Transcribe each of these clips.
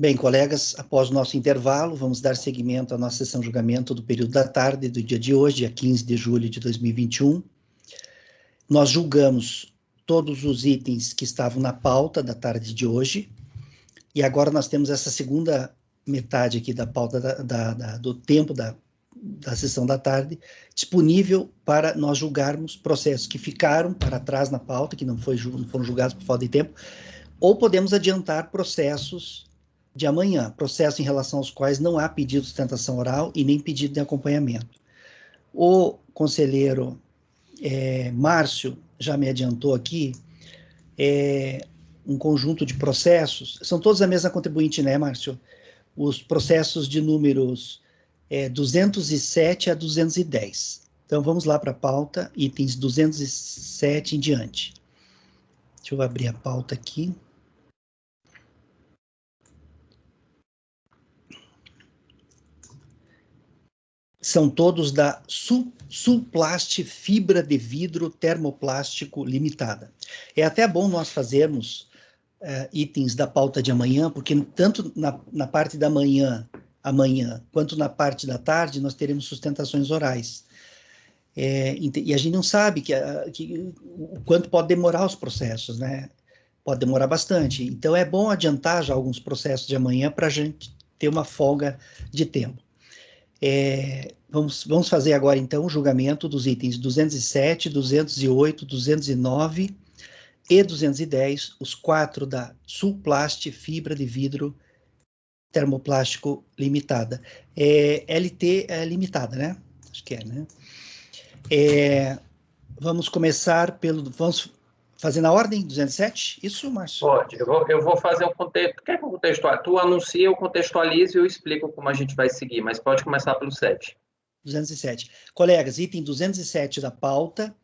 Bem, colegas, após o nosso intervalo, vamos dar seguimento à nossa sessão de julgamento do período da tarde do dia de hoje, dia 15 de julho de 2021. Nós julgamos todos os itens que estavam na pauta da tarde de hoje, e agora nós temos essa segunda metade aqui da pauta do tempo da sessão da tarde, disponível para nós julgarmos processos que ficaram para trás na pauta, que não foram julgados por falta de tempo, ou podemos adiantar processos de amanhã, processos em relação aos quais não há pedido de sustentação oral e nem pedido de acompanhamento. O conselheiro Márcio já me adiantou aqui um conjunto de processos, são todos a mesma contribuinte, né, Márcio? Os processos de números 207 a 210. Então, vamos lá para a pauta, itens 207 em diante. Deixa eu abrir a pauta aqui. São todos da Sulplast Fibra de Vidro Termoplástico Limitada. É até bom nós fazermos itens da pauta de amanhã, porque tanto na parte da manhã, quanto na parte da tarde, nós teremos sustentações orais. E a gente não sabe o quanto pode demorar os processos, né? Pode demorar bastante. Então, é bom adiantar já alguns processos de amanhã para a gente ter uma folga de tempo. Vamos fazer agora, então, o julgamento dos itens 207, 208, 209 e 210, os 4 da Sulplast Fibra de Vidro Termoplástico Limitada. LT Limitada, né? Acho que né? Vamos começar vamos fazer na ordem, 207? Isso, Márcio? Pode, eu vou fazer um contexto. Quer que eu contextualize? Tu anuncia, eu contextualizo e eu explico como a gente vai seguir, mas pode começar pelo 7. 207. Colegas, item 207 da pauta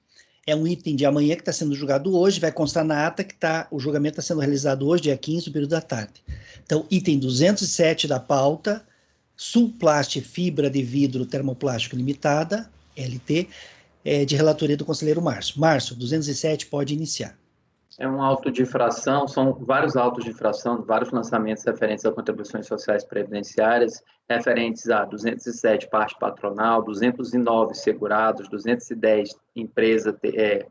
é um item de amanhã que está sendo julgado hoje, vai constar na ata que o julgamento está sendo realizado hoje, dia 15, no período da tarde. Então, item 207 da pauta, Sulplast Fibra de Vidro Termoplástico Limitada, LT, de relatoria do conselheiro Márcio. Márcio, 207 pode iniciar. É um auto de infração, são vários autos de infração, vários lançamentos referentes a contribuições sociais previdenciárias, referentes a 207, parte patronal, 209, segurados, 210, empresa,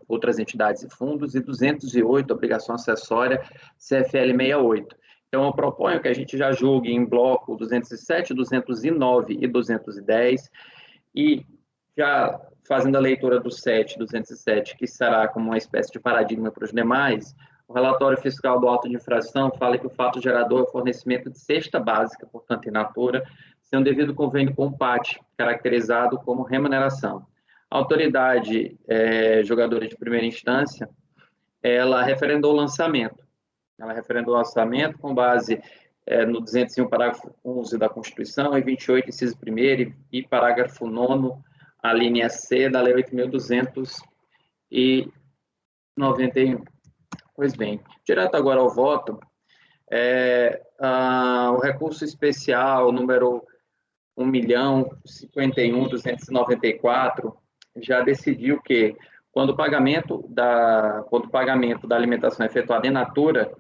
outras entidades e fundos, e 208, obrigação acessória, CFL 68. Então, eu proponho que a gente já julgue em bloco 207, 209 e 210, e já fazendo a leitura do 7, 207, que será como uma espécie de paradigma para os demais, o relatório fiscal do auto de infração fala que o fato gerador é o fornecimento de cesta básica, portanto, in natura, sem um devido convênio com o PAT, caracterizado como remuneração. A autoridade julgadora de primeira instância, ela referendou o lançamento. Ela referendou o lançamento com base no 201, parágrafo 11 da Constituição, e 28, inciso 1º, e parágrafo 9º, a linha C da Lei 8.291. Pois bem, direto agora ao voto, o recurso especial número 1.051.294 já decidiu que, quando o pagamento da alimentação é efetuado em natura,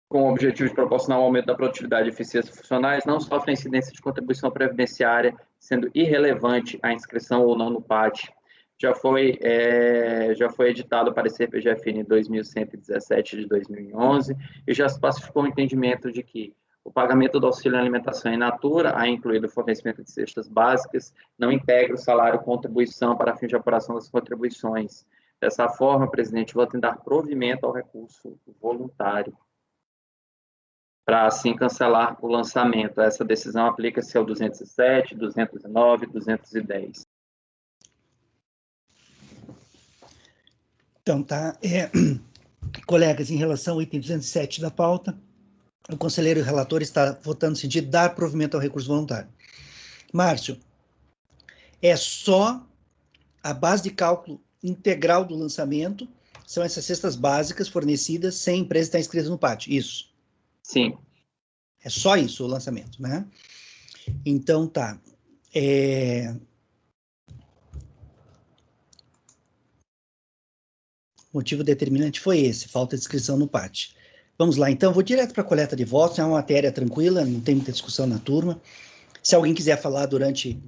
com o objetivo de proporcionar um aumento da produtividade e eficiência funcionais, não sofre incidência de contribuição previdenciária, sendo irrelevante a inscrição ou não no PAT. Já foi editado o parecer PGFN 2117 de 2011 e já se pacificou o entendimento de que o pagamento do auxílio alimentação in natura, a incluído o fornecimento de cestas básicas, não integra o salário contribuição para fins de apuração das contribuições. Dessa forma, presidente, vou tentar provimento ao recurso voluntário, para assim cancelar o lançamento. Essa decisão aplica-se ao 207, 209 e 210. Então, tá. Colegas, em relação ao item 207 da pauta, o conselheiro e o relator está votando no sentido de dar provimento ao recurso voluntário. Márcio, é só a base de cálculo integral do lançamento, são essas cestas básicas fornecidas sem a empresa estar inscrita no PAT, isso? Sim. É só isso o lançamento, né? Então, tá. O motivo determinante foi esse, falta de inscrição no PAT. Vamos lá, então, vou direto para a coleta de votos, é uma matéria tranquila, não tem muita discussão na turma. Se alguém quiser falar durante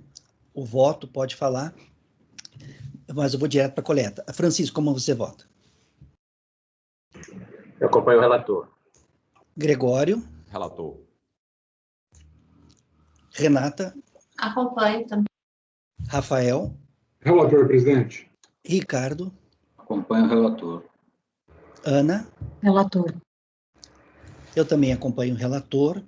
o voto, pode falar, mas eu vou direto para a coleta. Francisco, como você vota? Eu acompanho o relator. Gregório? Relator. Renata? Acompanho também. Rafael? Relator, presidente. Ricardo? Acompanho o relator. Ana? Relator. Eu também acompanho o relator.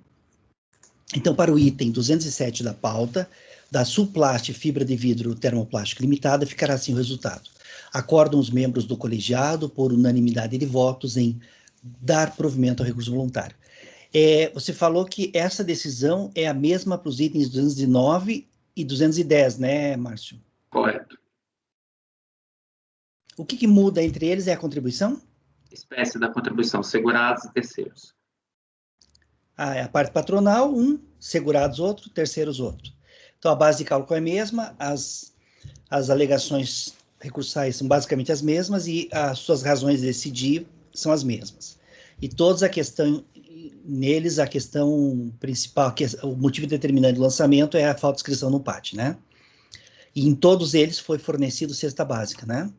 Então, para o item 207 da pauta, da Sulplast Fibra de Vidro Termoplástico Limitada, ficará assim o resultado. Acordam os membros do colegiado, por unanimidade de votos, em dar provimento ao recurso voluntário. Você falou que essa decisão é a mesma para os itens 209 e 210, né, Márcio? Correto. O que muda entre eles é a contribuição? Espécie da contribuição, segurados e terceiros. É a parte patronal, segurados outro, terceiros outro. Então, a base de cálculo é a mesma, as alegações recursais são basicamente as mesmas e as suas razões de decidir são as mesmas. E todos a questão principal, o motivo determinante do lançamento é a falta de inscrição no PAT, né? E em todos eles foi fornecido cesta básica, né?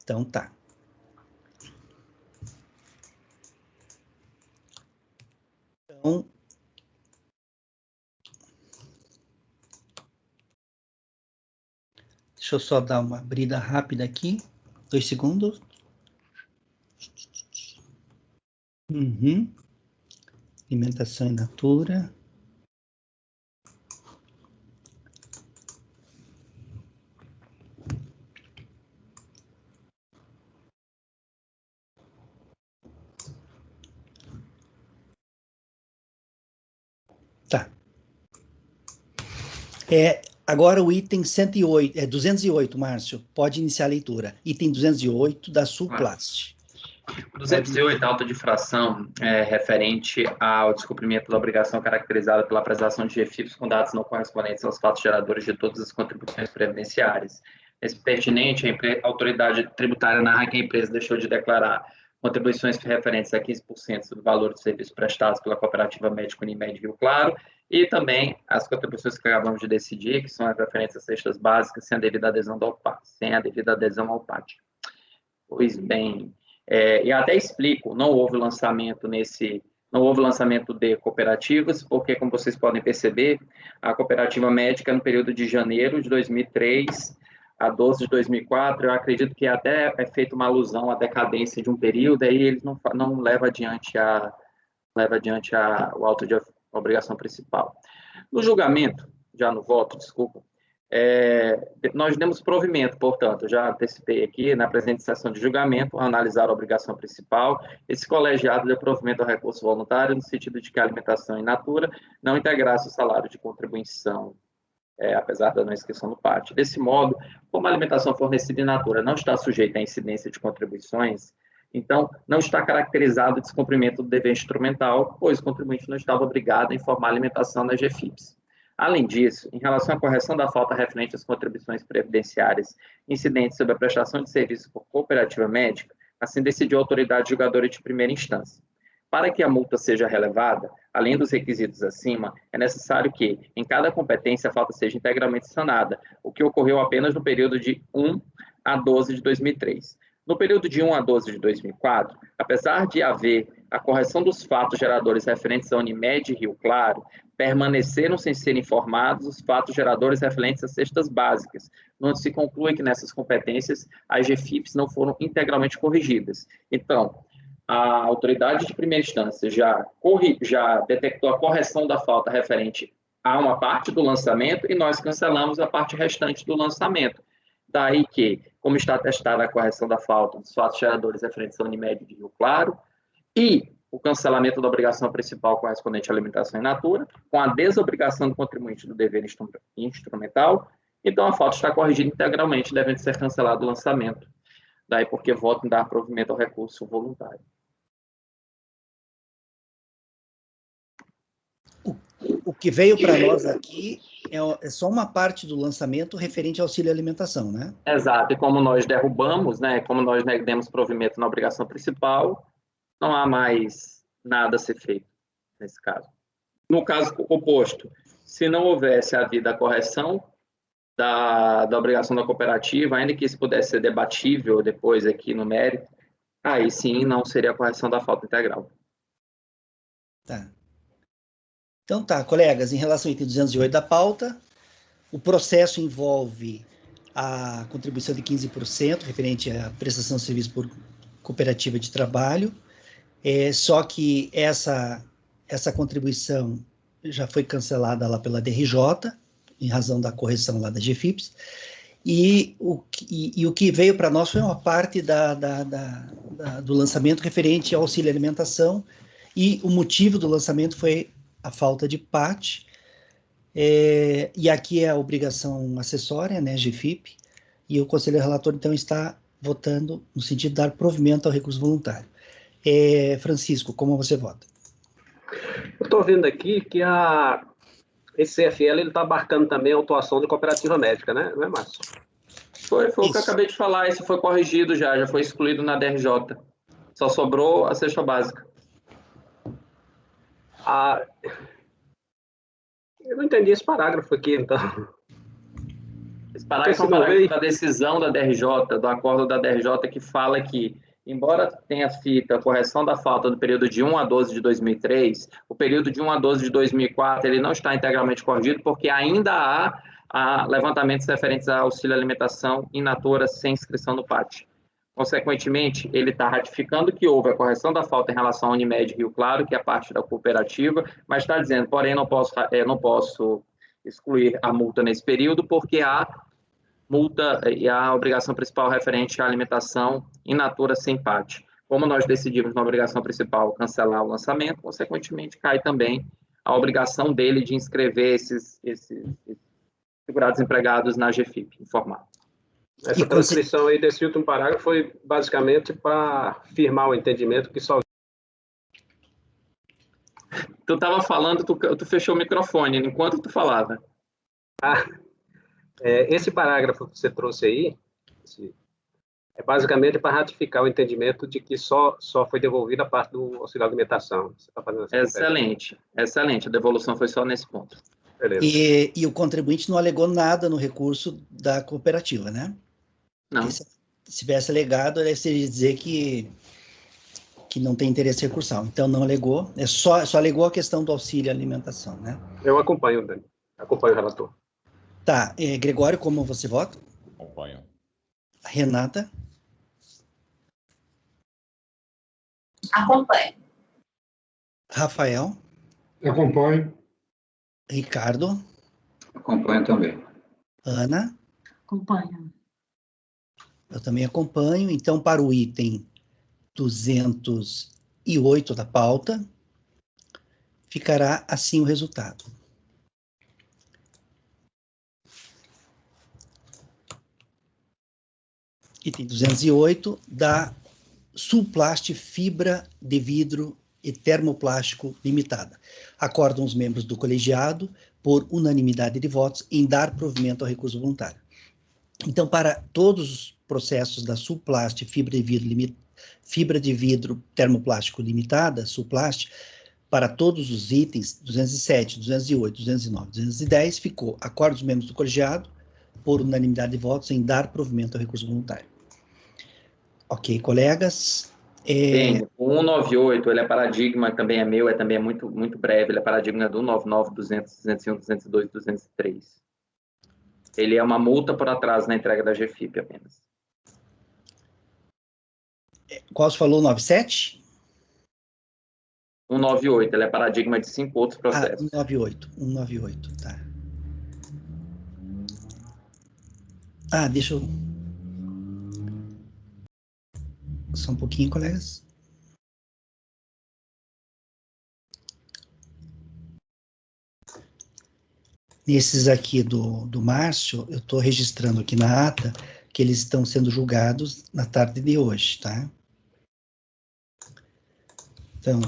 Então, tá. Então, deixa eu só dar uma abrida rápida aqui. 2 segundos. Alimentação in natura. Tá. Agora o item 208, Márcio, pode iniciar a leitura. Item 208 da Sulplast. 208, alta de fração, referente ao descumprimento da obrigação caracterizada pela apresentação de GFIPs com dados não correspondentes aos fatos geradores de todas as contribuições previdenciárias. Esse pertinente, a autoridade tributária narra que a empresa deixou de declarar contribuições referentes a 15% do valor dos serviços prestados pela Cooperativa Médica Unimed Rio Claro, e também as contribuições que acabamos de decidir, que são as referentes às cestas básicas, sem a devida adesão ao PAT. Pois bem, e até explico, não houve lançamento de cooperativas, porque, como vocês podem perceber, a Cooperativa Médica, no período de janeiro de 2003 a 12 de 2004, eu acredito que até é feita uma alusão à decadência de um período, aí eles não levam adiante o auto de obrigação principal. No julgamento, já no voto, desculpa, nós demos provimento, portanto, já antecipei aqui, na presente sessão de julgamento, analisar a obrigação principal, esse colegiado deu provimento ao recurso voluntário, no sentido de que a alimentação in natura não integrasse o salário de contribuição, apesar da não inscrição no PAT. Desse modo, como a alimentação fornecida in natura não está sujeita à incidência de contribuições, então, não está caracterizado o descumprimento do dever instrumental, pois o contribuinte não estava obrigado a informar a alimentação das GFIPs. Além disso, em relação à correção da falta referente às contribuições previdenciárias incidentes sobre a prestação de serviço por cooperativa médica, assim decidiu a autoridade julgadora de primeira instância. Para que a multa seja relevada, além dos requisitos acima, é necessário que, em cada competência, a falta seja integralmente sanada, o que ocorreu apenas no período de 1 a 12 de 2003. No período de 1 a 12 de 2004, apesar de haver a correção dos fatos geradores referentes à Unimed Rio Claro, permaneceram sem ser informados os fatos geradores referentes às cestas básicas, onde se conclui que nessas competências as GFIPs não foram integralmente corrigidas. Então, a autoridade de primeira instância já detectou a correção da falta referente a uma parte do lançamento e nós cancelamos a parte restante do lançamento. Daí que, como está atestada a correção da falta dos fatos geradores referentes à Unimed de Rio Claro e o cancelamento da obrigação principal correspondente à alimentação in natura, com a desobrigação do contribuinte do dever instrumental, então a falta está corrigida integralmente, devendo ser cancelado o lançamento. Daí porque voto em dar provimento ao recurso voluntário. O que veio para nós aqui é só uma parte do lançamento referente ao auxílio alimentação, né? Exato, e como nós derrubamos, né, como nós demos provimento na obrigação principal, não há mais nada a ser feito nesse caso. No caso oposto, se não houvesse havido a correção da obrigação da cooperativa, ainda que isso pudesse ser debatível depois aqui no mérito, aí sim não seria a correção da falta integral. Tá. Então tá, colegas, em relação ao item 208 da pauta, o processo envolve a contribuição de 15% referente à prestação de serviço por cooperativa de trabalho, só que essa contribuição já foi cancelada lá pela DRJ, em razão da correção lá da GFIPS, e o que veio para nós foi uma parte do lançamento referente ao auxílio alimentação, e o motivo do lançamento foi a falta de PAT, e aqui é a obrigação acessória, né, GFIP, e o conselheiro relator, então, está votando no sentido de dar provimento ao recurso voluntário. Francisco, como você vota? Eu estou vendo aqui que esse CFL está abarcando também a autuação de cooperativa médica, né? Não é, Márcio? Foi o que eu acabei de falar, isso foi corrigido já foi excluído na DRJ. Só sobrou a cesta básica. Eu não entendi esse parágrafo aqui, então. Esse parágrafo é um parágrafo da decisão da DRJ, do acordo da DRJ, que fala que, embora tenha feito a correção da falta do período de 1 a 12 de 2003, o período de 1 a 12 de 2004 ele não está integralmente corrigido, porque ainda há levantamentos referentes a auxílio alimentação in natura sem inscrição no PAT. Consequentemente, ele está ratificando que houve a correção da falta em relação à Unimed Rio Claro, que é parte da cooperativa, mas está dizendo, porém, não posso excluir a multa nesse período, porque há multa e a obrigação principal referente à alimentação in natura sem PAT. Como nós decidimos na obrigação principal cancelar o lançamento, consequentemente cai também a obrigação dele de inscrever esses segurados empregados na GFIP, informado. Essa transcrição aí desse último parágrafo foi basicamente para firmar o entendimento que só... Tu estava falando, tu fechou o microfone enquanto tu falava. Esse parágrafo que você trouxe aí, é basicamente para ratificar o entendimento de que só foi devolvida a parte do auxílio alimentação. Você tá fazendo excelente. A devolução foi só nesse ponto. Beleza. E o contribuinte não alegou nada no recurso da cooperativa, né? Não. Se tivesse alegado, ele seria dizer que não tem interesse recursal. Então, não alegou, só alegou a questão do auxílio alimentação, né? Eu acompanho, Dani. Acompanho o relator. Tá, Gregório, como você vota? Acompanho. Renata? Acompanho. Rafael? Acompanho. Ricardo? Acompanho também. Ana? Acompanho. Eu também acompanho. Então, para o item 208 da pauta, ficará assim o resultado. Item 208 da Sulplast Fibra de Vidro e Termoplástico Limitada. Acordam os membros do colegiado, por unanimidade de votos, em dar provimento ao recurso voluntário. Então, para todos os processos da Sulplast Fibra de Vidro Termoplástico Limitada, Sulplast, para todos os itens 207, 208, 209, 210, ficou acordo dos membros do colegiado, por unanimidade de votos, em dar provimento ao recurso voluntário. Ok, colegas. O 198, ele é paradigma, também é meu, também é muito, muito breve, ele é paradigma do 199, 200, 201, 202, 203. Ele é uma multa por atraso na entrega da GFIP apenas. Qual você falou, 97? 198, ele é paradigma de 5 outros processos. 198, tá. Deixa eu... Só um pouquinho, colegas. Nesses aqui do Márcio, eu estou registrando aqui na ata que eles estão sendo julgados na tarde de hoje, tá? Então...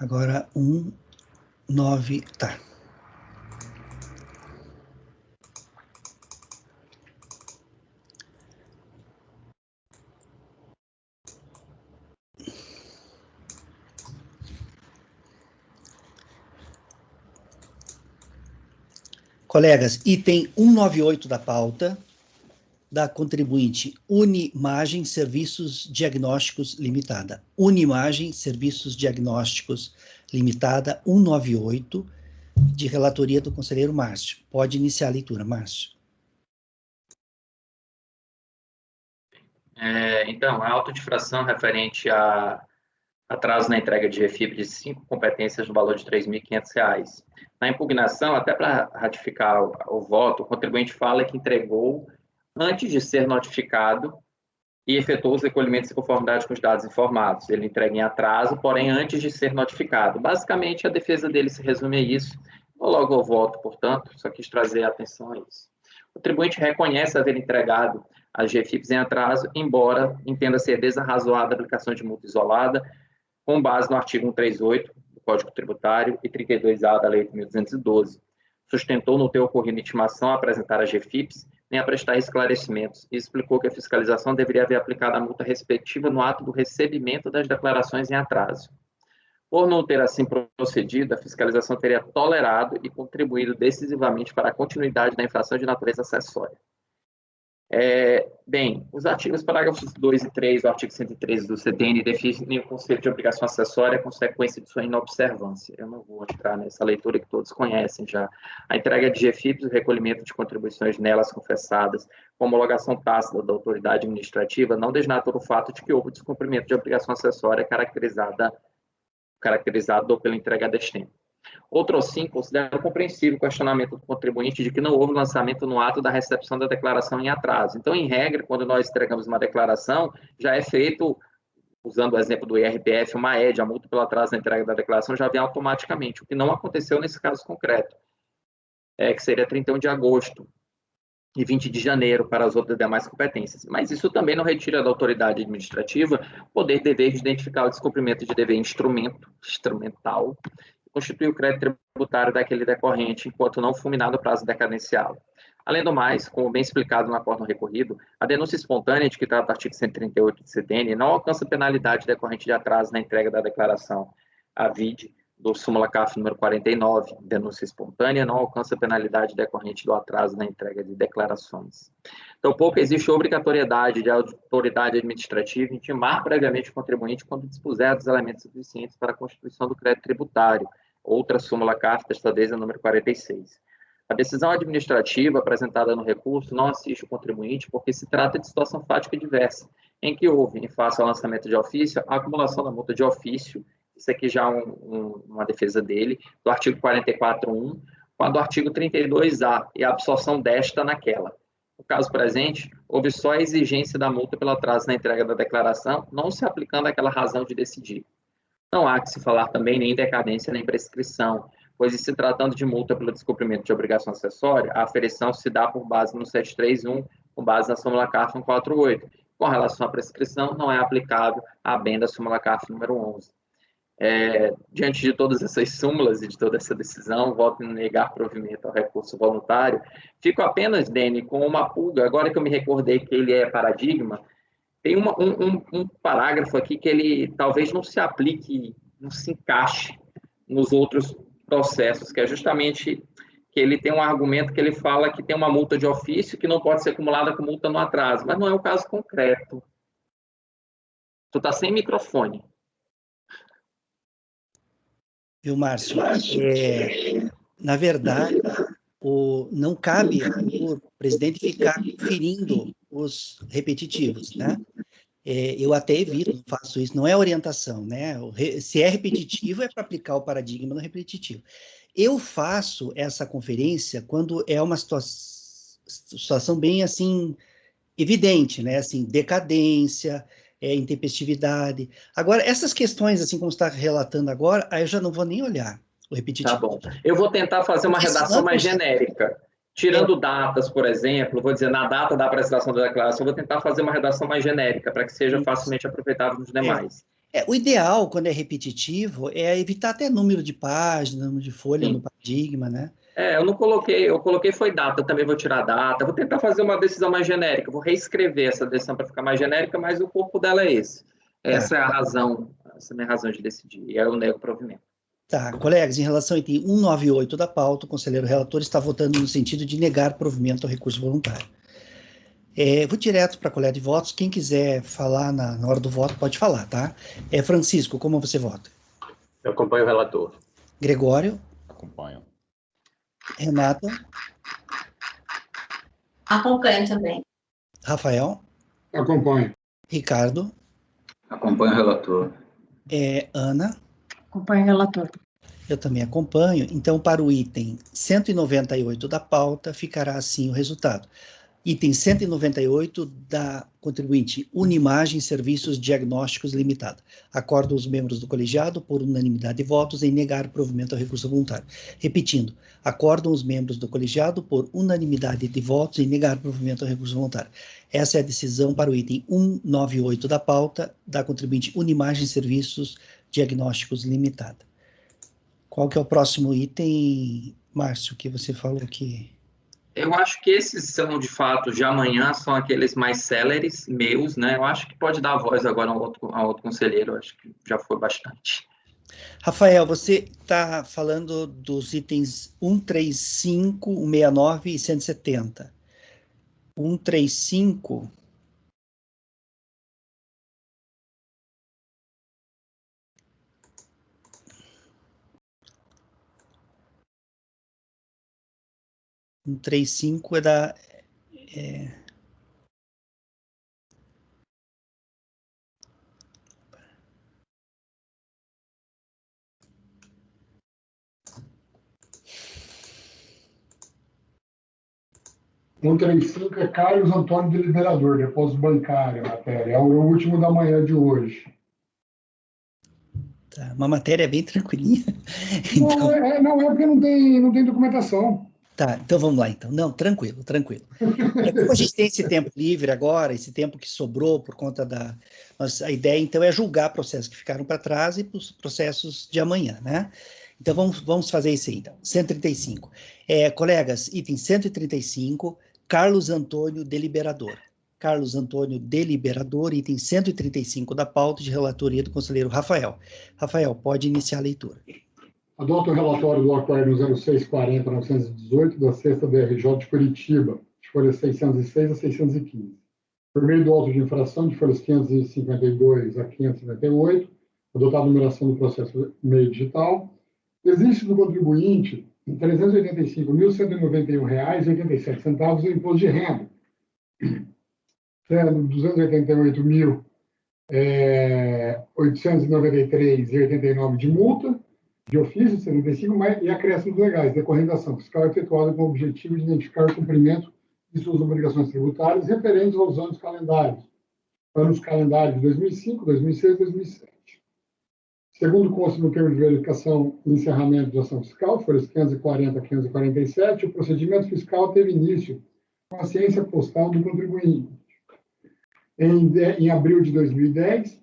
Agora, 1, 9, tá. Colegas, item 198 da pauta, da contribuinte Unimagem Serviços Diagnósticos Limitada. Unimagem Serviços Diagnósticos Limitada, 198, de relatoria do conselheiro Márcio. Pode iniciar a leitura, Márcio. Então, a autodifração referente a atraso na entrega de GFIP de 5 competências no valor de R$ 3.500. Na impugnação, até para ratificar o voto, o contribuinte fala que entregou antes de ser notificado e efetuou os recolhimentos em conformidade com os dados informados. Ele entrega em atraso, porém antes de ser notificado. Basicamente, a defesa dele se resume a isso. Vou logo ao voto, portanto, só quis trazer a atenção a isso. O contribuinte reconhece haver entregado as GFIPs em atraso, embora entenda ser desarrazoada a aplicação de multa isolada, com base no artigo 138 do Código Tributário e 32A da Lei 8.212. Sustentou no ter ocorrido intimação a apresentar as GFIPs, nem a prestar esclarecimentos, e explicou que a fiscalização deveria haver aplicado a multa respectiva no ato do recebimento das declarações em atraso. Por não ter assim procedido, a fiscalização teria tolerado e contribuído decisivamente para a continuidade da infração de natureza acessória. Bem, os artigos parágrafos 2 e 3 do artigo 113 do CDN definem o conceito de obrigação acessória a consequência de sua inobservância. Eu não vou entrar nessa leitura que todos conhecem já. A entrega de GFIPs, o recolhimento de contribuições nelas confessadas, com homologação tácita da autoridade administrativa, não desnatura o fato de que houve descumprimento de obrigação acessória caracterizado pela entrega a destino. Outro assim, considera compreensível o questionamento do contribuinte de que não houve lançamento no ato da recepção da declaração em atraso. Então, em regra, quando nós entregamos uma declaração, já é feito, usando o exemplo do IRPF, uma ED, a multa pelo atraso na entrega da declaração já vem automaticamente, o que não aconteceu nesse caso concreto, que seria 31 de agosto e 20 de janeiro para as outras demais competências. Mas isso também não retira da autoridade administrativa o poder e dever de identificar o descumprimento de dever instrumental, constitui o crédito tributário daquele decorrente, enquanto não fulminado o prazo decadencial. Além do mais, como bem explicado no acordo recorrido, a denúncia espontânea de que trata o artigo 138 do CDN não alcança penalidade decorrente de atraso na entrega da declaração. A vide do súmula CAF número 49, denúncia espontânea, não alcança penalidade decorrente do atraso na entrega de declarações. Tampouco existe obrigatoriedade de autoridade administrativa intimar previamente o contribuinte quando dispuser dos elementos suficientes para a constituição do crédito tributário, outra súmula CAF, desta vez, a número 46. A decisão administrativa apresentada no recurso não assiste o contribuinte porque se trata de situação fática diversa, em que houve, em face ao lançamento de ofício, a acumulação da multa de ofício, isso aqui já é uma defesa dele, do artigo 44.1, com a do artigo 32A, e a absorção desta naquela. No caso presente, houve só a exigência da multa pelo atraso na entrega da declaração, não se aplicando àquela razão de decidir. Não há que se falar também nem em decadência nem prescrição, pois, se tratando de multa pelo descumprimento de obrigação acessória, a aferição se dá por base no 731, com base na súmula CAF 148. Com relação à prescrição, não é aplicável a bem da súmula CAF número 11. Diante de todas essas súmulas e de toda essa decisão, voto em negar provimento ao recurso voluntário. Fico apenas, Dene, com uma pulga, agora que eu me recordei que ele é paradigma, tem um parágrafo aqui que ele talvez não se aplique, não se encaixe nos outros processos, que é justamente que ele tem um argumento que ele fala que tem uma multa de ofício que não pode ser acumulada com multa no atraso, mas não é o caso concreto. Tu está sem microfone. Viu, Márcio? Na verdade, não cabe o presidente ficar conferindo os repetitivos, né? Eu até evito, não faço isso, não é orientação, né? Se é repetitivo, é para aplicar o paradigma no repetitivo. Eu faço essa conferência quando é uma situação bem, assim, evidente, né? Assim, decadência, intempestividade. Agora, essas questões, assim como você está relatando agora, aí eu já não vou nem olhar o repetitivo. Tá bom. Eu vou tentar fazer uma redação mais genérica. Tirando datas, por exemplo, vou dizer, na data da apresentação da declaração, vou tentar fazer uma redação mais genérica, para que seja facilmente aproveitável nos demais. O ideal, quando é repetitivo, é evitar até número de página, número de folha Sim. no paradigma, né? Eu não coloquei, eu coloquei foi data, eu também vou tirar a data, vou tentar fazer uma decisão mais genérica, vou reescrever essa decisão para ficar mais genérica, mas o corpo dela é esse. Essa é a razão, essa é a minha razão de decidir, e aí eu nego o provimento. Tá, colegas, em relação ao item 198 da pauta, o conselheiro relator está votando no sentido de negar provimento ao recurso voluntário. Vou direto para a coleta de votos. Quem quiser falar na hora do voto, pode falar, tá? Francisco, como você vota? Eu acompanho o relator. Gregório? Acompanho. Renata? Acompanho também. Rafael? Acompanho. Ricardo? Acompanho o relator. Ana? Acompanho o relator. Eu também acompanho. Então, para o item 198 da pauta, ficará assim o resultado. Item 198 da contribuinte Unimagem Serviços Diagnósticos Limitada. Acordam os membros do colegiado, por unanimidade de votos, em negar provimento ao recurso voluntário. Repetindo, acordam os membros do colegiado, por unanimidade de votos, em negar provimento ao recurso voluntário. Essa é a decisão para o item 198 da pauta da contribuinte Unimagem Serviços Diagnósticos Limitada. Qual que é o próximo item, Márcio, que você falou que... Eu acho que esses são, de fato, de amanhã, são aqueles mais céleres, meus, né? Eu acho que pode dar a voz agora a outro conselheiro, eu acho que já foi bastante. Rafael, você está falando dos itens 135, 169 e 170. 135... Um 35 é da... Um 35 é Carlos Antônio Deliberador, depósito bancário, a matéria. É o último da manhã de hoje. Tá, uma matéria bem tranquilinha. Então, Não é porque não tem documentação. tá, então vamos lá, então. Não, tranquilo, tranquilo. Como a gente tem esse tempo livre agora, esse tempo que sobrou por conta da... A ideia, então, é julgar processos que ficaram para trás e os processos de amanhã, né? Então, vamos fazer isso aí, então. 135. Colegas, item 135, Carlos Antônio Deliberador. Carlos Antônio Deliberador, item 135 da pauta de relatoria do conselheiro Rafael. Rafael, pode iniciar a leitura. Adoto o relatório do acordo 0640-918 da 6ª DRJ de Curitiba, de folhas 606 a 615. Por meio do auto de infração de folhas 552 a 558, adotada a numeração do processo meio digital, existe do contribuinte R$ 385.191,87 em imposto de renda, sendo R$ 288.893,89 de multa, de ofício, 75, e acréscimos legais, decorrendo da ação fiscal efetuada com o objetivo de identificar o cumprimento de suas obrigações tributárias referentes aos anos calendários de 2005, 2006 e 2007. Segundo consta no termo de verificação e encerramento de ação fiscal, folhas 540 a 547, o procedimento fiscal teve início com a ciência postal do contribuinte. Em abril de 2010,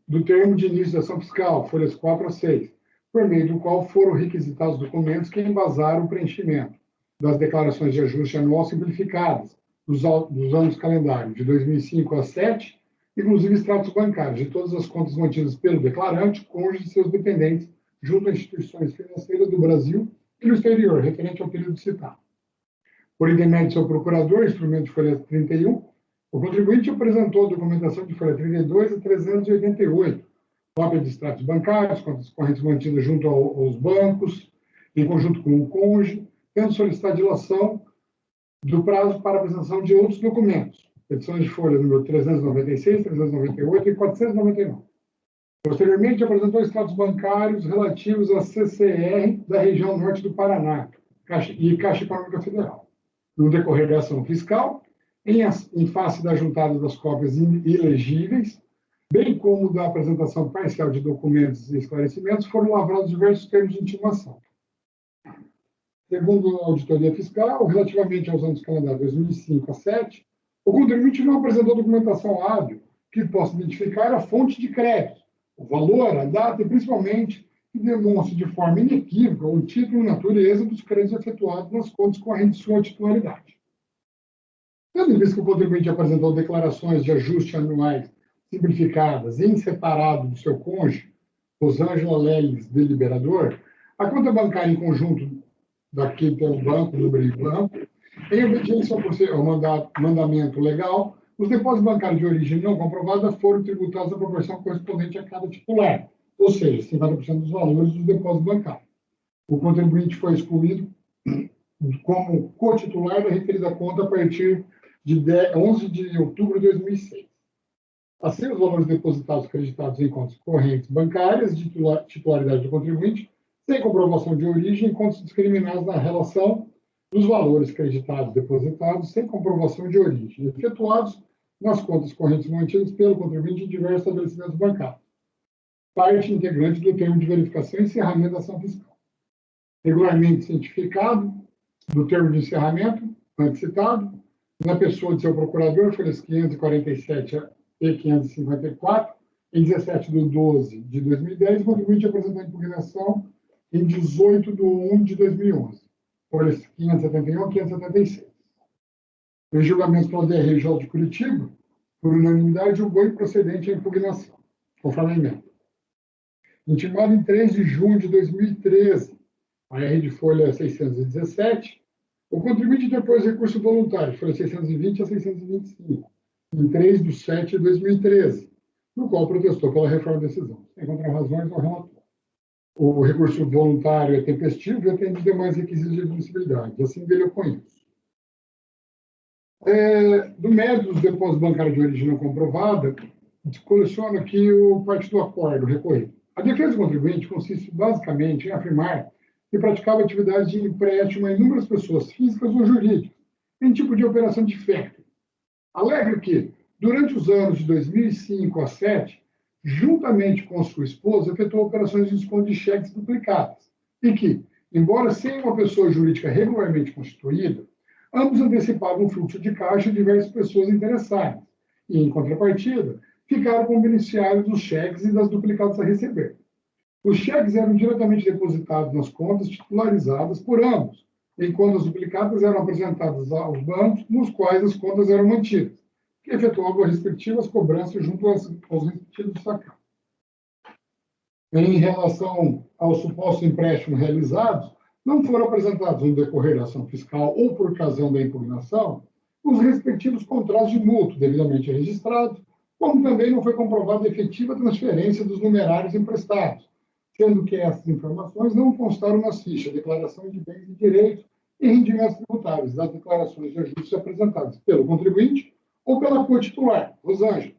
do termo de início da ação fiscal, folhas 4 a 6, por meio do qual foram requisitados documentos que embasaram o preenchimento das declarações de ajuste anual simplificadas dos anos calendários de 2005 a 2007, inclusive extratos bancários de todas as contas mantidas pelo declarante, cônjuge e seus dependentes, junto a instituições financeiras do Brasil e do exterior, referente ao período citado. Por intermédio do seu procurador, instrumento de folha 31, o contribuinte apresentou a documentação de folha 32 a 388, cópia de extratos bancários, contas correntes mantidas junto aos bancos, em conjunto com o cônjuge, tendo solicitado dilação do prazo para apresentação de outros documentos, petições de folha número 396, 398 e 499. Posteriormente, apresentou extratos bancários relativos à CCR da região norte do Paraná e Caixa Econômica Federal. No decorrer da ação fiscal, em face da juntada das cópias ilegíveis, bem como da apresentação parcial de documentos e esclarecimentos, foram lavrados diversos termos de intimação. Segundo a auditoria fiscal, relativamente aos anos calendários 2005 a 2007, o contribuinte não apresentou documentação hábil que possa identificar a fonte de crédito, o valor, a data e, principalmente, que demonstre de forma inequívoca o título e natureza dos créditos efetuados nas contas correntes de sua titularidade. Tendo em vista que o contribuinte apresentou declarações de ajuste anuais simplificadas em separado do seu cônjuge, Rosângela Leles, deliberador, a conta bancária em conjunto daquele pelo banco, do banco, em obediência ao mandamento legal, os depósitos bancários de origem não comprovada foram tributados à proporção correspondente a cada titular, ou seja, 50% dos valores dos depósitos bancários. O contribuinte foi excluído como cotitular da referida conta a partir de 11 de outubro de 2006. Assim, os valores depositados creditados em contas correntes bancárias de titularidade do contribuinte, sem comprovação de origem, contas discriminadas na relação dos valores creditados depositados sem comprovação de origem, efetuados nas contas correntes mantidas pelo contribuinte em diversos estabelecimentos bancários, parte integrante do termo de verificação e encerramento da ação fiscal. Regularmente cientificado do termo de encerramento, antes citado, na pessoa de seu procurador, folhas 547 e 554, em 17 de 12 de 2010, o contribuinte apresentou impugnação em 18 de 1 de 2011, folhas 571 e 576. Os julgamentos pela DRJ de Curitiba, por unanimidade, julgou improcedente a impugnação, conforme a emenda. Intimado em 3 de junho de 2013, a R de folha 617, o contribuinte interpôs recurso voluntário, folha 620 a 625, em 3 de 7 de 2013, no qual protestou pela reforma da decisão, sem contrarrazões ao relator. O recurso voluntário é tempestivo e atende os demais requisitos de admissibilidade, assim dele eu conheço. Do mérito dos depósitos bancários de origem não comprovada, coleciono aqui parte do acordo recorrido. A defesa do contribuinte consiste basicamente em afirmar que praticava atividade de empréstimo a inúmeras pessoas físicas ou jurídicas, em tipo de operação de factoring. Alega que, durante os anos de 2005 a 2007, juntamente com sua esposa, efetuou operações de desconto de cheques duplicadas, e que, embora sem uma pessoa jurídica regularmente constituída, ambos antecipavam o fluxo de caixa de diversas pessoas interessadas, e, em contrapartida, ficaram como beneficiários dos cheques e das duplicadas a receber. Os cheques eram diretamente depositados nas contas titularizadas por ambos, enquanto as duplicadas eram apresentadas aos bancos, nos quais as contas eram mantidas, que efetuavam as respectivas cobranças junto aos respectivos sacados. Em relação aos supostos empréstimos realizados, não foram apresentados no decorrer da ação fiscal ou por ocasião da impugnação os respectivos contratos de mútuo devidamente registrados, como também não foi comprovada a efetiva transferência dos numerários emprestados, sendo que essas informações não constaram nas fichas, declarações de bens e direitos e rendimentos tributários das declarações de ajustes apresentadas pelo contribuinte ou pela co-titular, Rosângela,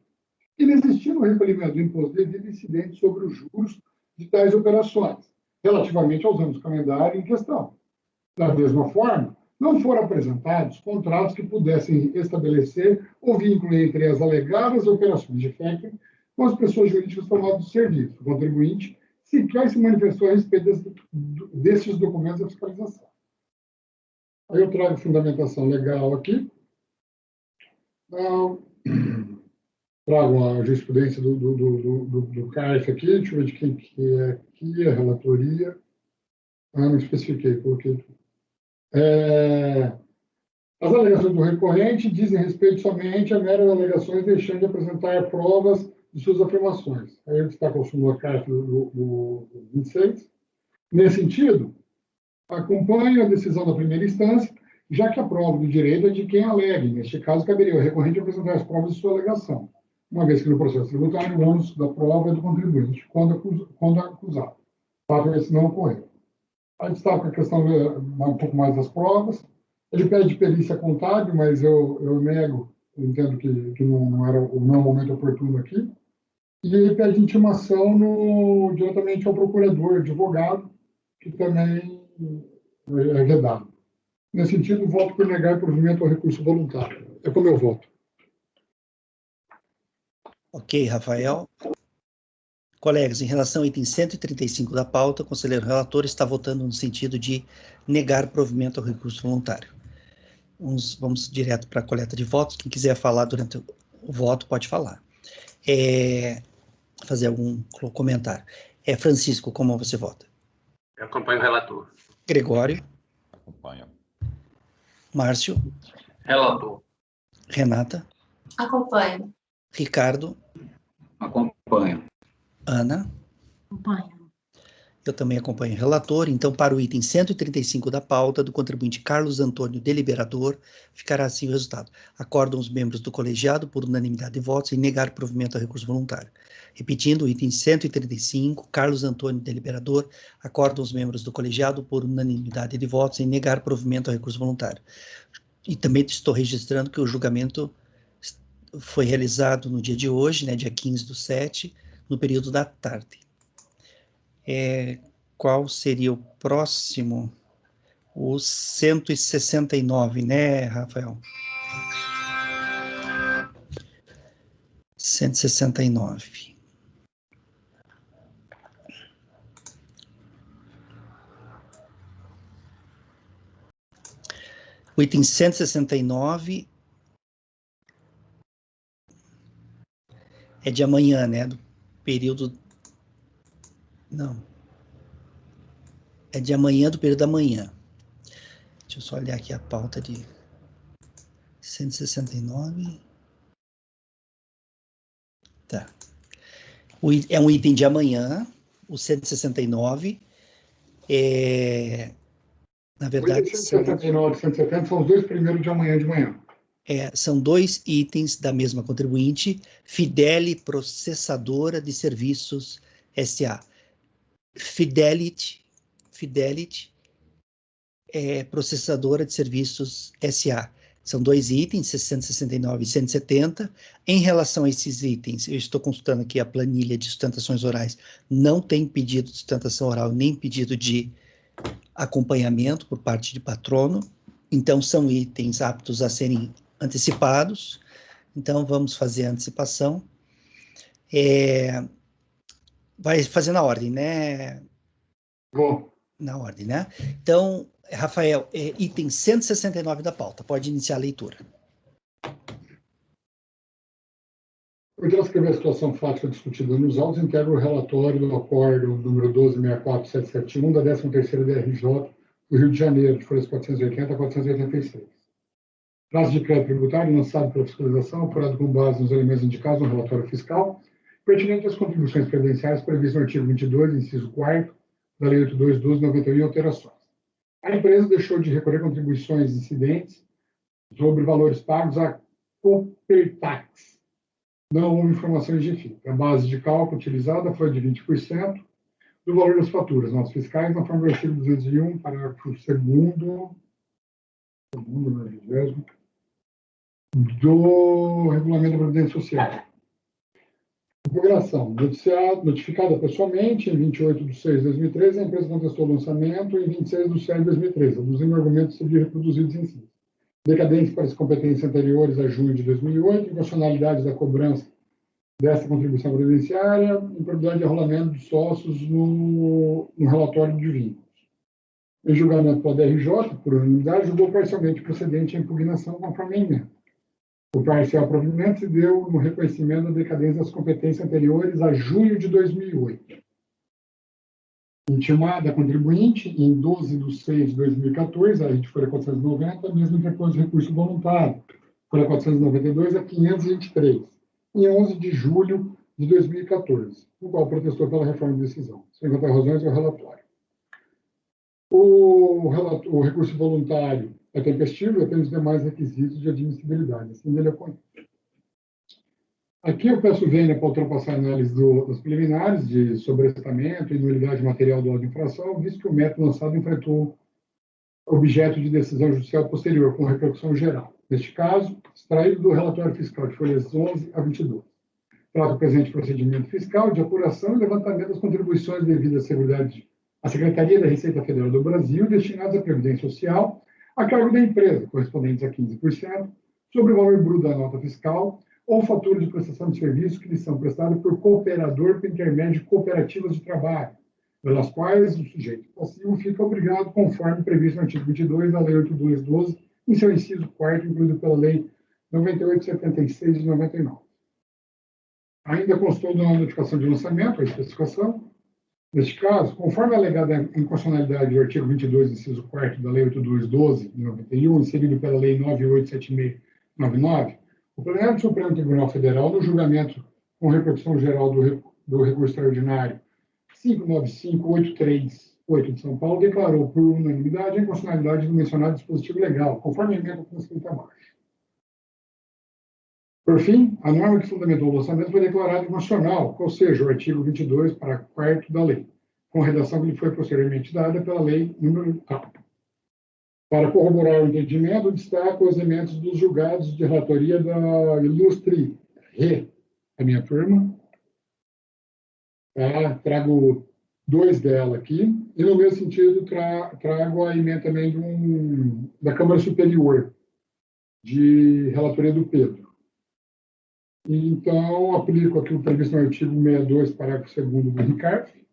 inexistindo o recolhimento do imposto devido incidente sobre os juros de tais operações, relativamente aos anos calendário em questão. Da mesma forma, não foram apresentados contratos que pudessem estabelecer o vínculo entre as alegadas operações de factoring com as pessoas jurídicas tomadas do serviço. O contribuinte sequer se manifestou a respeito desses documentos da fiscalização. Aí eu trago fundamentação legal aqui. Trago a jurisprudência do CARF aqui, deixa eu ver de quem que é aqui, a relatoria. Não especifiquei, coloquei. As alegações do recorrente dizem respeito somente a meras alegações, deixando de apresentar provas de suas afirmações. Aí eu destaco o súmula CARF do 26. Nesse sentido, acompanho a decisão da primeira instância, já que a prova do direito é de quem alegue. Neste caso, caberia ao recorrente apresentar as provas de sua alegação, uma vez que no processo tributário o ônus da prova é do contribuinte, quando acusado. O fato esse não ocorreu. Aí destaco a questão um pouco mais das provas. Ele pede perícia contábil, mas eu nego, entendo que não era o momento oportuno aqui. E ele pede intimação diretamente ao procurador, advogado, que também é vedado. Nesse sentido, voto por negar provimento ao recurso voluntário. É como eu voto. Ok, Rafael. Colegas, em relação ao item 135 da pauta, o conselheiro relator está votando no sentido de negar provimento ao recurso voluntário. Vamos direto para a coleta de votos. Quem quiser falar durante o voto pode falar. fazer algum comentário. Francisco, como você vota? Eu acompanho o relator. Gregório? Acompanho. Márcio? Relator. Renata? Acompanho. Ricardo? Acompanho. Ana? Acompanho. Eu também acompanho o relator. Então, para o item 135 da pauta do contribuinte Carlos Antônio Deliberador, ficará assim o resultado. Acordam os membros do colegiado, por unanimidade de votos, em negar provimento ao recurso voluntário. Repetindo, o item 135, Carlos Antônio Deliberador, acordam os membros do colegiado, por unanimidade de votos, em negar provimento ao recurso voluntário. E também estou registrando que o julgamento foi realizado no dia de hoje, né, dia 15/7, no período da tarde. Qual seria o próximo? O 169, né, Rafael? 169. O item 169 é de amanhã, né? Do período... Não. É de amanhã, do período da manhã. Deixa eu só olhar aqui a pauta de 169. Tá. É um item de amanhã, o 169. Na verdade... O 169 e 170 são os dois primeiros de amanhã de manhã. São dois itens da mesma contribuinte, Fideli Processadora de Serviços S.A. Fidelity Processadora de Serviços S.A. São dois itens, 169 e 170. Em relação a esses itens, eu estou consultando aqui a planilha de sustentações orais, não tem pedido de sustentação oral, nem pedido de acompanhamento por parte de patrono, então são itens aptos a serem antecipados. Então vamos fazer a antecipação. Vai fazer na ordem, né? Vou. Na ordem, né? Então, Rafael, item 169 da pauta, pode iniciar a leitura. Por transcrever a situação fática discutida nos autos, integro o relatório do acordo número 1264771 da 13ª DRJ do Rio de Janeiro, de folhas 480 a 486. Prazo de crédito tributário lançado pela fiscalização, apurado com base nos elementos indicados no relatório fiscal, pertinente às contribuições previdenciárias previstas no artigo 22, inciso 4º, da Lei 8.212/91 e alterações. A empresa deixou de recolher contribuições incidentes sobre valores pagos à Copertax. Não houve informações de FII. A base de cálculo utilizada foi de 20% do valor das faturas, notas fiscais, na forma do artigo 201, parágrafo 2º, do Regulamento da Previdência Social. Configuração. Notificada pessoalmente em 28/6/2013, a empresa contestou o lançamento em 26/7/2013, aduzindo argumentos de reproduzidos em si. Decadência para as competências anteriores a junho de 2008, inconstitucionalidade da cobrança dessa contribuição previdenciária, improbidade de arrolamento dos sócios no relatório de vínculos. Em julgamento pela DRJ, por unanimidade, julgou parcialmente procedente a impugnação conforme a emenda. O parcial provimento se deu no reconhecimento da decadência das competências anteriores a junho de 2008. Intimada a contribuinte, em 12/6/2014, a rede folha 490, mesmo depois do recurso voluntário, folha 492 a 523, em 11 de julho de 2014, o qual protestou pela reforma de decisão. Sem encontrar razões, é o relatório. O recurso voluntário é tempestivo e atende os demais requisitos de admissibilidade, assim dele ocorre. Aqui eu peço vênia para ultrapassar a análise dos preliminares de sobrestamento e nulidade material do auto de infração, visto que o método lançado enfrentou objeto de decisão judicial posterior, com repercussão geral. Neste caso, extraído do relatório fiscal de folhas 11 a 22. Trata o presente procedimento fiscal de apuração e levantamento das contribuições devidas à Secretaria da Receita Federal do Brasil, destinadas à Previdência Social, a cargo da empresa, correspondentes a 15%, sobre o valor bruto da nota fiscal ou fatura de prestação de serviços que lhes são prestadas por cooperador por intermédio de cooperativas de trabalho, pelas quais o sujeito passivo fica obrigado, conforme previsto no artigo 22 da Lei 8.212, em seu inciso 4º, incluído pela Lei 98/76 de 99. Ainda constou na notificação de lançamento a especificação. Neste caso, conforme alegada em inconstitucionalidade do artigo 22, inciso 4º da Lei 8212, de 91, inserido pela Lei 987699, o plenário do Supremo Tribunal Federal, no julgamento com repercussão geral do recurso extraordinário 595838 de São Paulo, declarou por unanimidade a inconstitucionalidade do mencionado dispositivo legal, conforme a emenda transcrita abaixo. Por fim, a norma que fundamentou o lançamento foi declarada inconstitucional, ou seja, o artigo 22, parágrafo 4º da lei, com a redação que lhe foi posteriormente dada pela lei número A. Para corroborar o entendimento, destaco os elementos dos julgados de relatoria da ilustre Rê, a minha turma. Trago 2 dela aqui, e no mesmo sentido trago a emenda também da Câmara Superior, de relatoria do Pedro. Então, aplico aqui o previsto no artigo 62, parágrafo 2º do RICARF,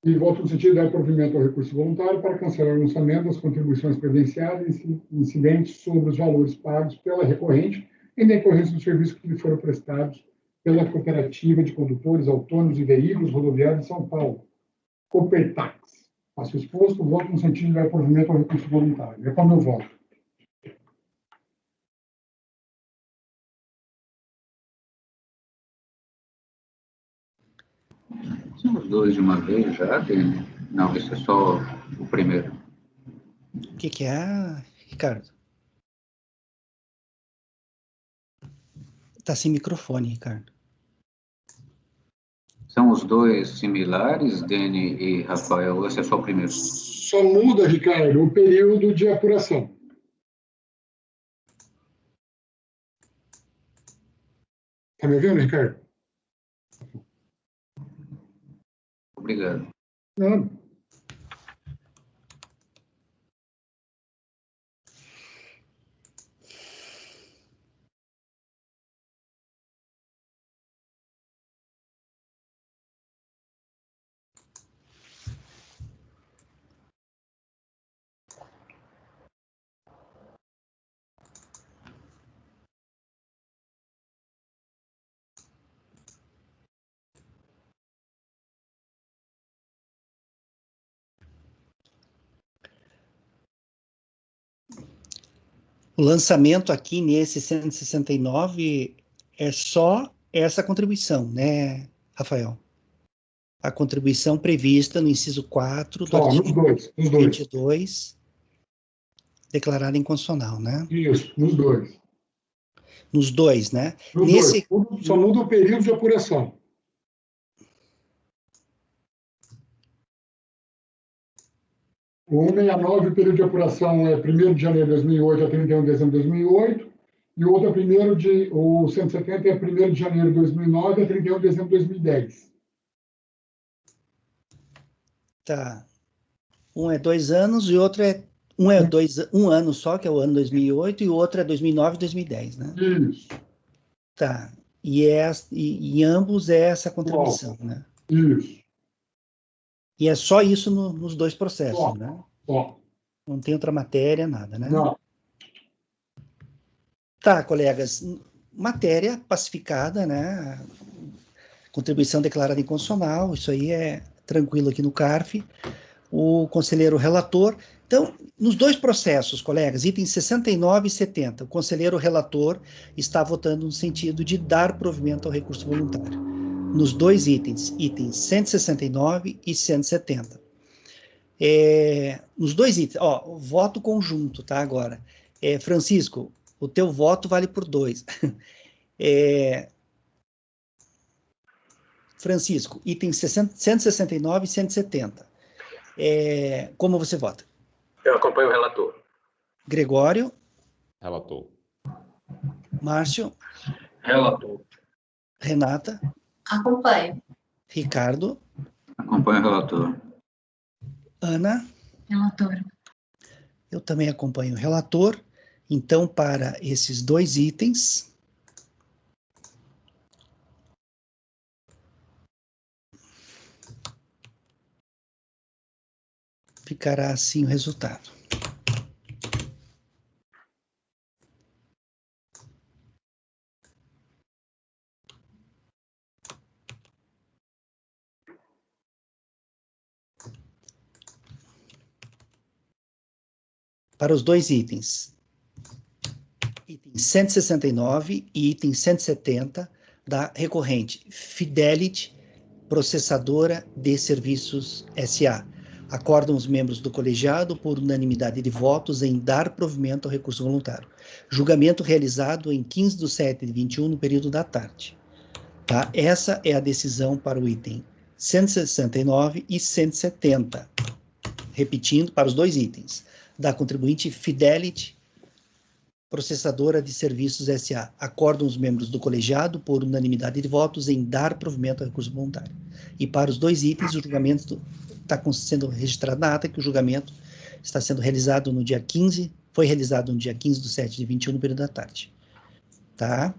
e volto no sentido de dar provimento ao recurso voluntário para cancelar o lançamento das contribuições previdenciárias incidentes sobre os valores pagos pela recorrente em decorrência dos serviços que lhe foram prestados pela Cooperativa de Condutores Autônomos e Veículos Rodoviários de São Paulo, Copertax. Faço exposto, voto no sentido de dar provimento ao recurso voluntário. É como eu voto. São os dois de uma vez já? Não, esse é só o primeiro. O que é, Ricardo? Está sem microfone, Ricardo. São os dois similares, Dene e Rafael? Esse é só o primeiro? Só muda, Ricardo, o período de apuração. Está me ouvindo, Ricardo? Obrigado. Não. O lançamento aqui nesse 169 é só essa contribuição, né, Rafael? A contribuição prevista no inciso 4 do artigo 22, declarada inconstitucional, né? Isso, nos dois. Nos dois, né? Nos dois. Só muda o período de apuração. O 169, o período de apuração é 1º de janeiro de 2008 a 31 de dezembro de 2008, e o outro é o 170 é 1º de janeiro de 2009 a 31 de dezembro de 2010. Tá. Um é 2 anos e outro é um ano só, que é o ano 2008, e o outro é 2009 e 2010, né? Isso. Tá. E em ambos é essa contribuição, né? Isso. E é só isso nos dois processos, né? Não tem outra matéria, nada, né? Não. Tá, colegas. Matéria pacificada, né? Contribuição declarada inconstitucional, isso aí é tranquilo aqui no CARF. O conselheiro relator. Então, nos dois processos, colegas, itens 69 e 70, o conselheiro relator está votando no sentido de dar provimento ao recurso voluntário. Nos dois itens 169 e 170. Nos dois itens, voto conjunto, tá, agora. Francisco, o teu voto vale por 2. Francisco, itens 169 e 170. Como você vota? Eu acompanho o relator. Gregório? Relator. Márcio? Relator. Renata? Acompanho. Ricardo? Acompanho o relator. Ana? Relator. Eu também acompanho o relator. Então, para esses dois itens, ficará assim o resultado. para os dois itens, item 169 e item 170 da recorrente Fidelity Processadora de Serviços S.A. Acordam os membros do colegiado por unanimidade de votos em dar provimento ao recurso voluntário. Julgamento realizado em 15/7/21 no período da tarde. Tá? Essa é a decisão para o item 169 e 170. Repetindo, para os dois itens, da contribuinte Fidelity Processadora de Serviços S.A. Acordam os membros do colegiado por unanimidade de votos em dar provimento ao recurso voluntário. E para os dois itens, o julgamento está sendo registrado na ata que o julgamento está sendo realizado no dia 15, foi realizado no dia 15/7/21 no período da tarde. Tá?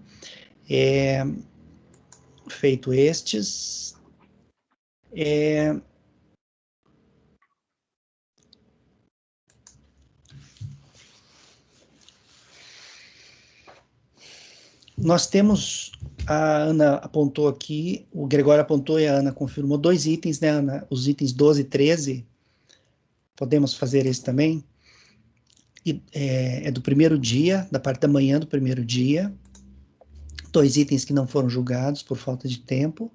Feito estes, nós temos, a Ana apontou aqui, o Gregório apontou e a Ana confirmou dois itens, né, Ana? Os itens 12 e 13, podemos fazer esse também? É do primeiro dia, da parte da manhã do primeiro dia, dois itens que não foram julgados por falta de tempo.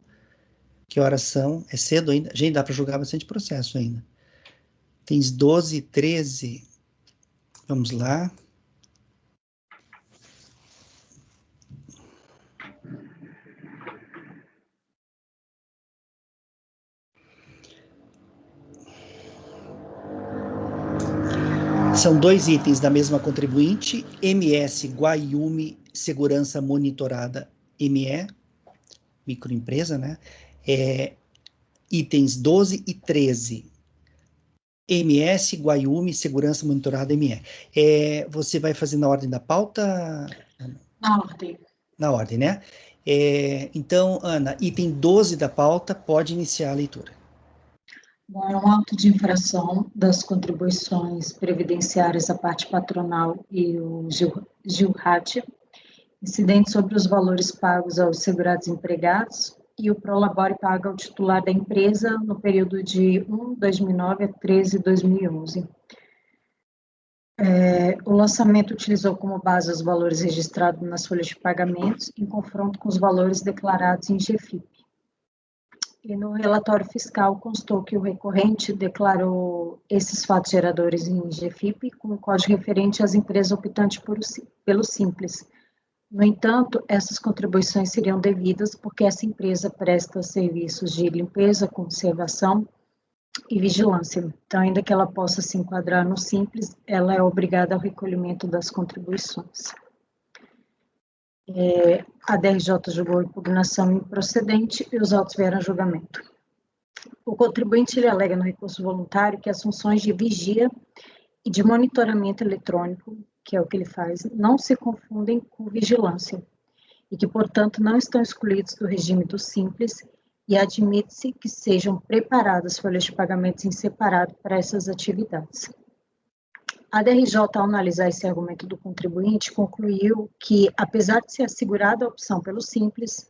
Que horas são? É cedo ainda? Gente, dá para julgar bastante processo ainda. Itens 12 e 13, vamos lá. São dois itens da mesma contribuinte, MS Guayumi Segurança Monitorada ME, microempresa, né? Itens 12 e 13. MS Guayumi Segurança Monitorada ME. Você vai fazer na ordem da pauta? Na ordem. Na ordem, né? Então, Ana, item 12 da pauta, pode iniciar a leitura. Bom, é um auto de infração das contribuições previdenciárias à parte patronal e o GILRAT, incidente sobre os valores pagos aos segurados empregados, e o Prolabore paga ao titular da empresa no período de 1/2009 a 13/2011. O lançamento utilizou como base os valores registrados nas folhas de pagamentos, em confronto com os valores declarados em GFIP. E no relatório fiscal constou que o recorrente declarou esses fatos geradores em GFIP com o código referente às empresas optantes pelo Simples. No entanto, essas contribuições seriam devidas porque essa empresa presta serviços de limpeza, conservação e vigilância. Então, ainda que ela possa se enquadrar no Simples, ela é obrigada ao recolhimento das contribuições. A DRJ julgou a impugnação improcedente e os autos vieram a julgamento. O contribuinte ele alega no recurso voluntário que as funções de vigia e de monitoramento eletrônico, que é o que ele faz, não se confundem com vigilância e que, portanto, não estão excluídos do regime do Simples e admite-se que sejam preparadas folhas de pagamentos em separado para essas atividades. A DRJ, ao analisar esse argumento do contribuinte, concluiu que, apesar de ser assegurada a opção pelo Simples,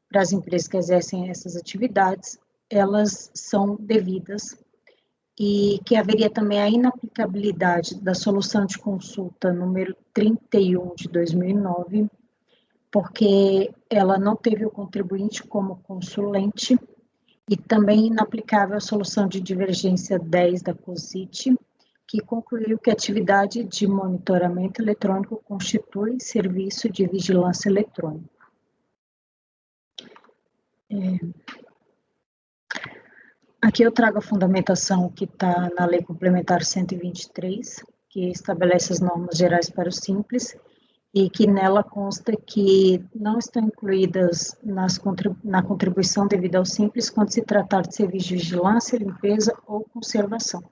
para as empresas que exercem essas atividades, elas são devidas e que haveria também a inaplicabilidade da solução de consulta número 31 de 2009, porque ela não teve o contribuinte como consulente, e também inaplicável a solução de divergência 10 da COSIT, que concluiu que a atividade de monitoramento eletrônico constitui serviço de vigilância eletrônica. Aqui eu trago a fundamentação que está na Lei Complementar 123, que estabelece as normas gerais para o Simples, e que nela consta que não estão incluídas na contribuição devida ao Simples quando se tratar de serviço de vigilância, limpeza ou conservação.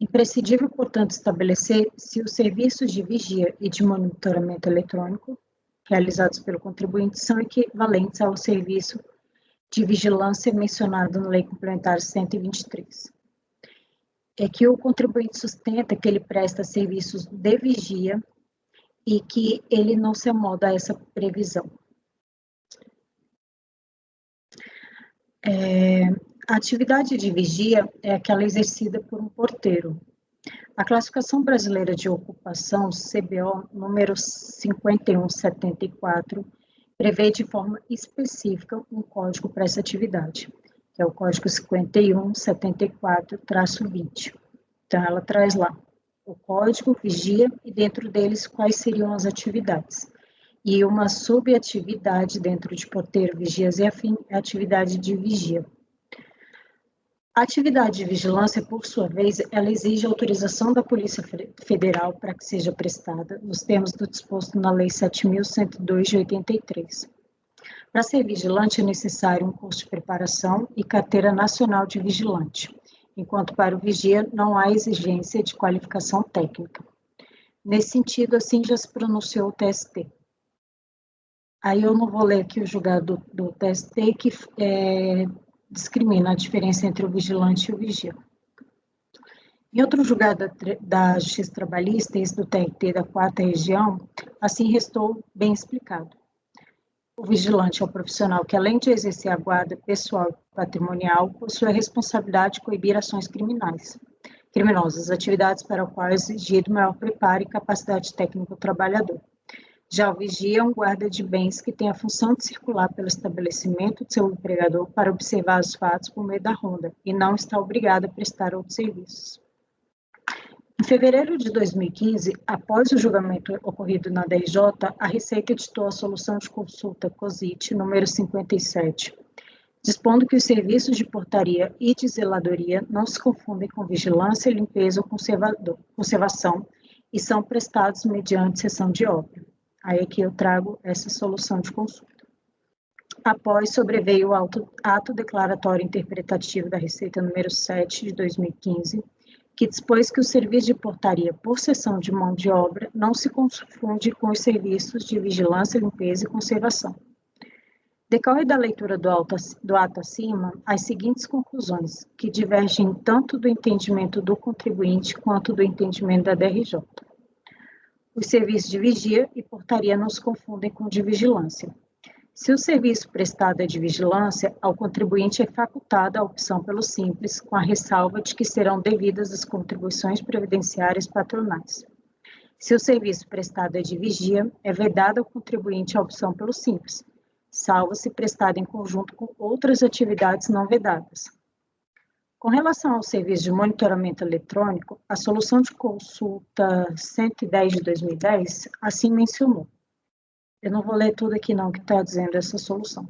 Imprescindível, portanto, estabelecer se os serviços de vigia e de monitoramento eletrônico realizados pelo contribuinte são equivalentes ao serviço de vigilância mencionado na Lei Complementar 123. É que o contribuinte sustenta que ele presta serviços de vigia e que ele não se amolda a essa previsão. A atividade de vigia é aquela exercida por um porteiro. A Classificação Brasileira de Ocupação, CBO, número 5174, prevê de forma específica um código para essa atividade, que é o código 5174-20. Então, ela traz lá o código, vigia, e dentro deles quais seriam as atividades. E uma subatividade dentro de porteiro, vigias e afim, é a atividade de vigia. A atividade de vigilância, por sua vez, ela exige autorização da Polícia Federal para que seja prestada, nos termos do disposto na Lei 7.102 de 83. Para ser vigilante é necessário um curso de preparação e carteira nacional de vigilante, enquanto para o vigia não há exigência de qualificação técnica. Nesse sentido, assim já se pronunciou o TST. Aí eu não vou ler aqui o julgado do TST, que discrimina a diferença entre o vigilante e o vigia. Em outro julgado da Justiça Trabalhista, esse do TRT da 4ª Região, assim restou bem explicado. O vigilante é o profissional que, além de exercer a guarda pessoal e patrimonial, possui a responsabilidade de coibir ações criminosas, atividades para as quais é exigido maior preparo e capacidade técnica do trabalhador. Já o vigia é um guarda de bens que tem a função de circular pelo estabelecimento de seu empregador para observar os fatos por meio da ronda e não está obrigado a prestar outros serviços. Em fevereiro de 2015, após o julgamento ocorrido na DRJ, a Receita editou a solução de consulta COSIT número 57, dispondo que os serviços de portaria e de zeladoria não se confundem com vigilância, limpeza ou conservação e são prestados mediante cessão de obra. Aí aqui eu trago essa solução de consulta. Após, sobreveio o ato declaratório interpretativo da Receita número 7 de 2015, que dispôs que o serviço de portaria por cessão de mão de obra não se confunde com os serviços de vigilância, limpeza e conservação. Decorre da leitura do ato acima as seguintes conclusões, que divergem tanto do entendimento do contribuinte quanto do entendimento da DRJ. Os serviços de vigia e portaria não se confundem com o de vigilância. Se o serviço prestado é de vigilância, ao contribuinte é facultada a opção pelo Simples, com a ressalva de que serão devidas as contribuições previdenciárias patronais. Se o serviço prestado é de vigia, é vedada ao contribuinte a opção pelo Simples, salvo se prestado em conjunto com outras atividades não vedadas. Com relação ao serviço de monitoramento eletrônico, a solução de consulta 110 de 2010 assim mencionou. Eu não vou ler tudo aqui não que está dizendo essa solução.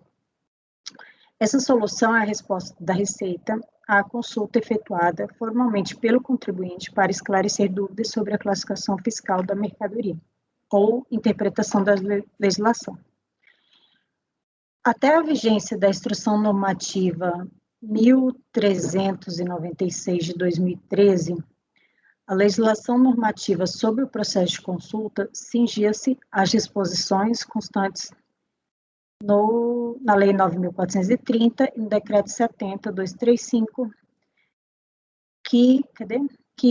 Essa solução é a resposta da Receita à consulta efetuada formalmente pelo contribuinte para esclarecer dúvidas sobre a classificação fiscal da mercadoria ou interpretação da legislação. Até a vigência da Instrução Normativa 1396 de 2013, a legislação normativa sobre o processo de consulta cingia-se às disposições constantes na Lei 9.430 e no Decreto 70.235, que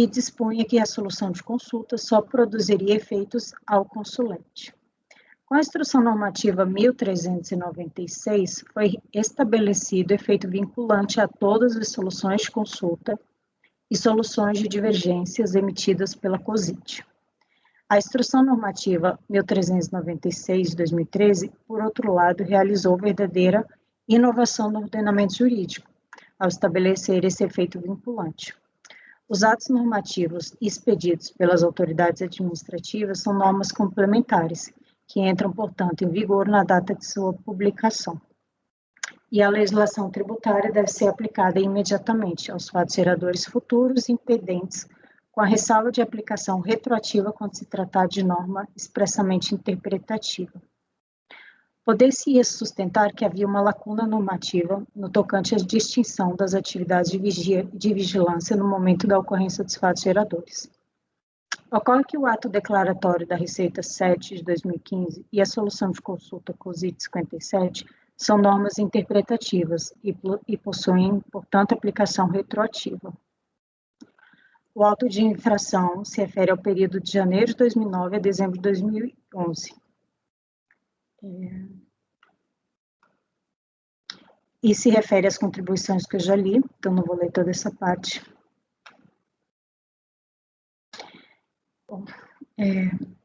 dispunha que a solução de consulta só produziria efeitos ao consulente. Com a Instrução Normativa 1396, foi estabelecido efeito vinculante a todas as soluções de consulta e soluções de divergências emitidas pela COSIT. A Instrução Normativa 1396 de 2013, por outro lado, realizou verdadeira inovação no ordenamento jurídico, ao estabelecer esse efeito vinculante. Os atos normativos expedidos pelas autoridades administrativas são normas complementares, que entram, portanto, em vigor na data de sua publicação. E a legislação tributária deve ser aplicada imediatamente aos fatos geradores futuros e impedentes, com a ressalva de aplicação retroativa quando se tratar de norma expressamente interpretativa. Poder-se-ia sustentar que havia uma lacuna normativa no tocante à distinção das atividades de vigia e de vigilância no momento da ocorrência dos fatos geradores. Ocorre que o ato declaratório da Receita 7 de 2015 e a solução de consulta COSIT 57 são normas interpretativas e possuem, portanto, aplicação retroativa. O auto de infração se refere ao período de janeiro de 2009 a dezembro de 2011. E se refere às contribuições que eu já li, então não vou ler toda essa parte.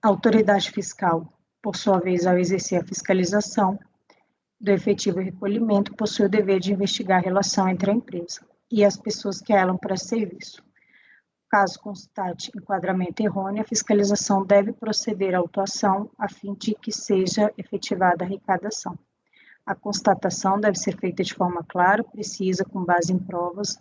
A autoridade fiscal, por sua vez, ao exercer a fiscalização do efetivo recolhimento, possui o dever de investigar a relação entre a empresa e as pessoas que a ela prestam serviço. Caso constate enquadramento errôneo, a fiscalização deve proceder à autuação a fim de que seja efetivada a arrecadação. A constatação deve ser feita de forma clara, precisa, com base em provas,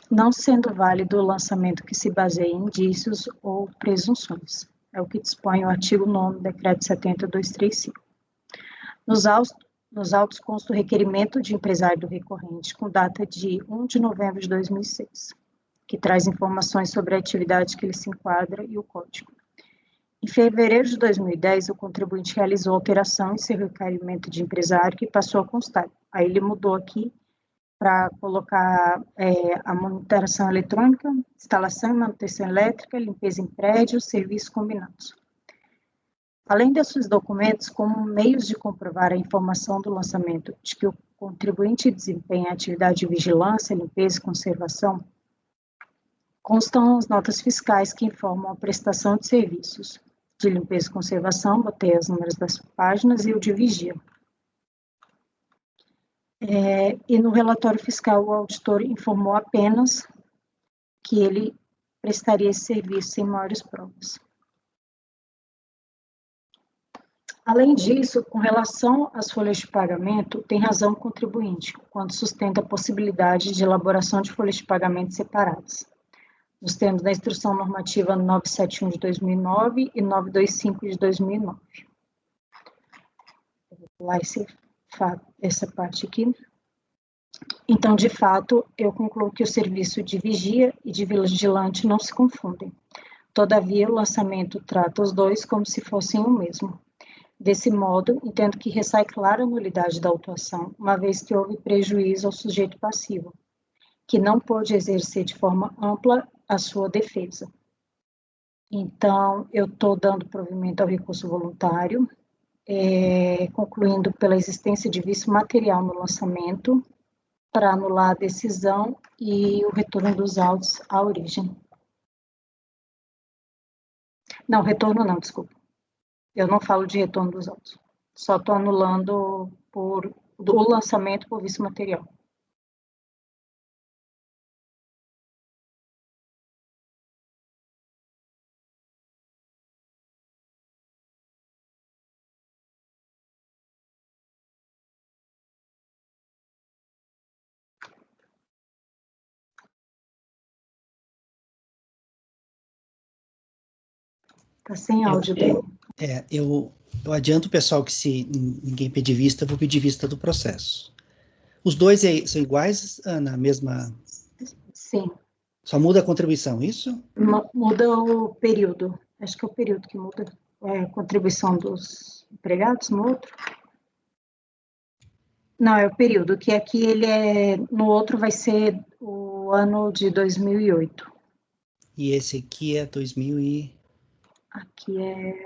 não sendo válido o lançamento que se baseie em indícios ou presunções. É o que dispõe o artigo 9º do Decreto 70.235. Nos autos consta o requerimento de empresário do recorrente, com data de 1 de novembro de 2006, que traz informações sobre a atividade que ele se enquadra e o código. Em fevereiro de 2010, o contribuinte realizou alteração em seu requerimento de empresário, que passou a constar. Aí ele mudou aqui para colocar a monitoração eletrônica, instalação e manutenção elétrica, limpeza em prédios, serviços combinados. Além desses documentos, como meios de comprovar a informação do lançamento de que o contribuinte desempenha atividade de vigilância, limpeza e conservação, constam as notas fiscais que informam a prestação de serviços de limpeza e conservação, botei os números das páginas, e o de vigia. E no relatório fiscal, o auditor informou apenas que ele prestaria esse serviço sem maiores provas. Além disso, com relação às folhas de pagamento, tem razão o contribuinte, quando sustenta a possibilidade de elaboração de folhas de pagamento separadas, nos termos da Instrução Normativa 971 de 2009 e 925 de 2009. Eu vou pular essa parte aqui. Então, de fato, eu concluo que o serviço de vigia e de vigilante não se confundem. Todavia, o lançamento trata os dois como se fossem o mesmo. Desse modo, entendo que ressai clara a nulidade da autuação, uma vez que houve prejuízo ao sujeito passivo, que não pôde exercer de forma ampla a sua defesa. Então, eu estou dando provimento ao recurso voluntário, concluindo pela existência de vício material no lançamento, para anular a decisão e o retorno dos autos à origem. Não, retorno não, desculpa. Eu não falo de retorno dos autos. Só estou anulando o lançamento por vício material. Está sem áudio dele. Eu adianto, pessoal, que se ninguém pedir vista, eu vou pedir vista do processo. Os dois são iguais, Ana, mesma... Sim. Só muda a contribuição, isso? Muda o período. Acho que é o período que muda. A contribuição dos empregados no outro. Não, é o período, que aqui no outro vai ser o ano de 2008. E esse aqui é 2000 Aqui é...